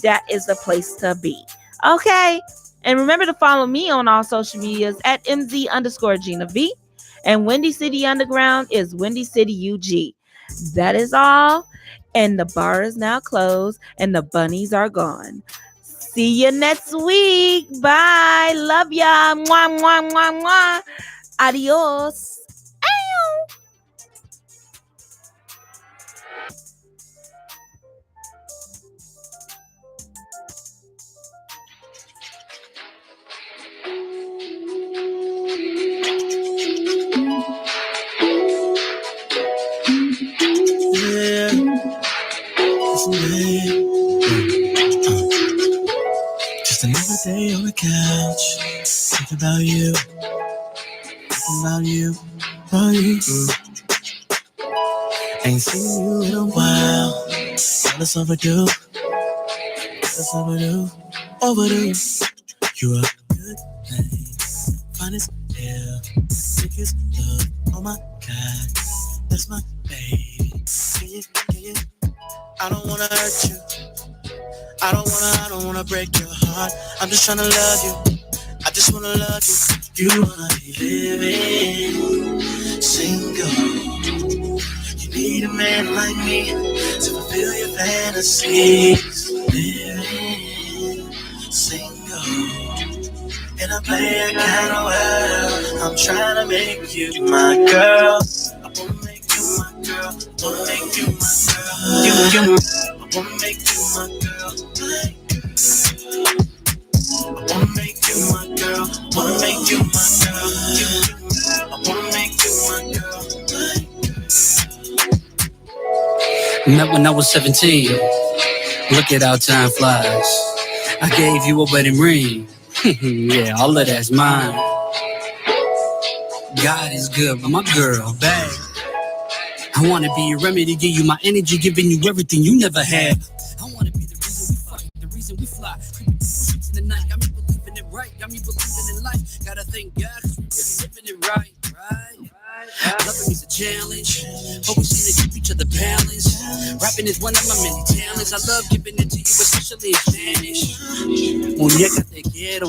that is the place to be. Okay? And remember to follow me on all social medias at MZ_Gina V. And Windy City Underground is Windy City UG. That is all. And the bar is now closed and the bunnies are gone. See you next week. Bye. Love ya. Mwah, mwah, mwah, mwah. Adios. Ow. Just another day on the couch. Think about you. Ain't seen you in a while. All this overdue. Overdue. You are good thing. Finest deal. Sickest love. Oh my God. That's my baby. Can you? I don't wanna hurt you. I don't wanna break your heart. I'm just tryna love you. I just wanna love you. You wanna be living single. You need a man like me to fulfill your fantasies. Living single. And I play a kind of well. I'm trying to make you my girl. I wanna make you my girl. Wanna make you my girl. I wanna make you my girl. I wanna make you my girl. Wanna make you my girl. I wanna make you my girl. Met when I was 17. Look at how time flies. I gave you a wedding ring. Yeah, all of that's mine. God is good, but my girl bad. I wanna be your remedy, give you my energy, giving you everything you never had. I wanna be the reason we fight, the reason we fly. Creeping through the night, got me believing it right, got me believing in life. Gotta thank God, cause we really living it right. Loving me's a challenge. Focusing to keep each other balanced. Rapping is one of my many talents. I love giving it to you, especially in Spanish. Muñeca, te quiero.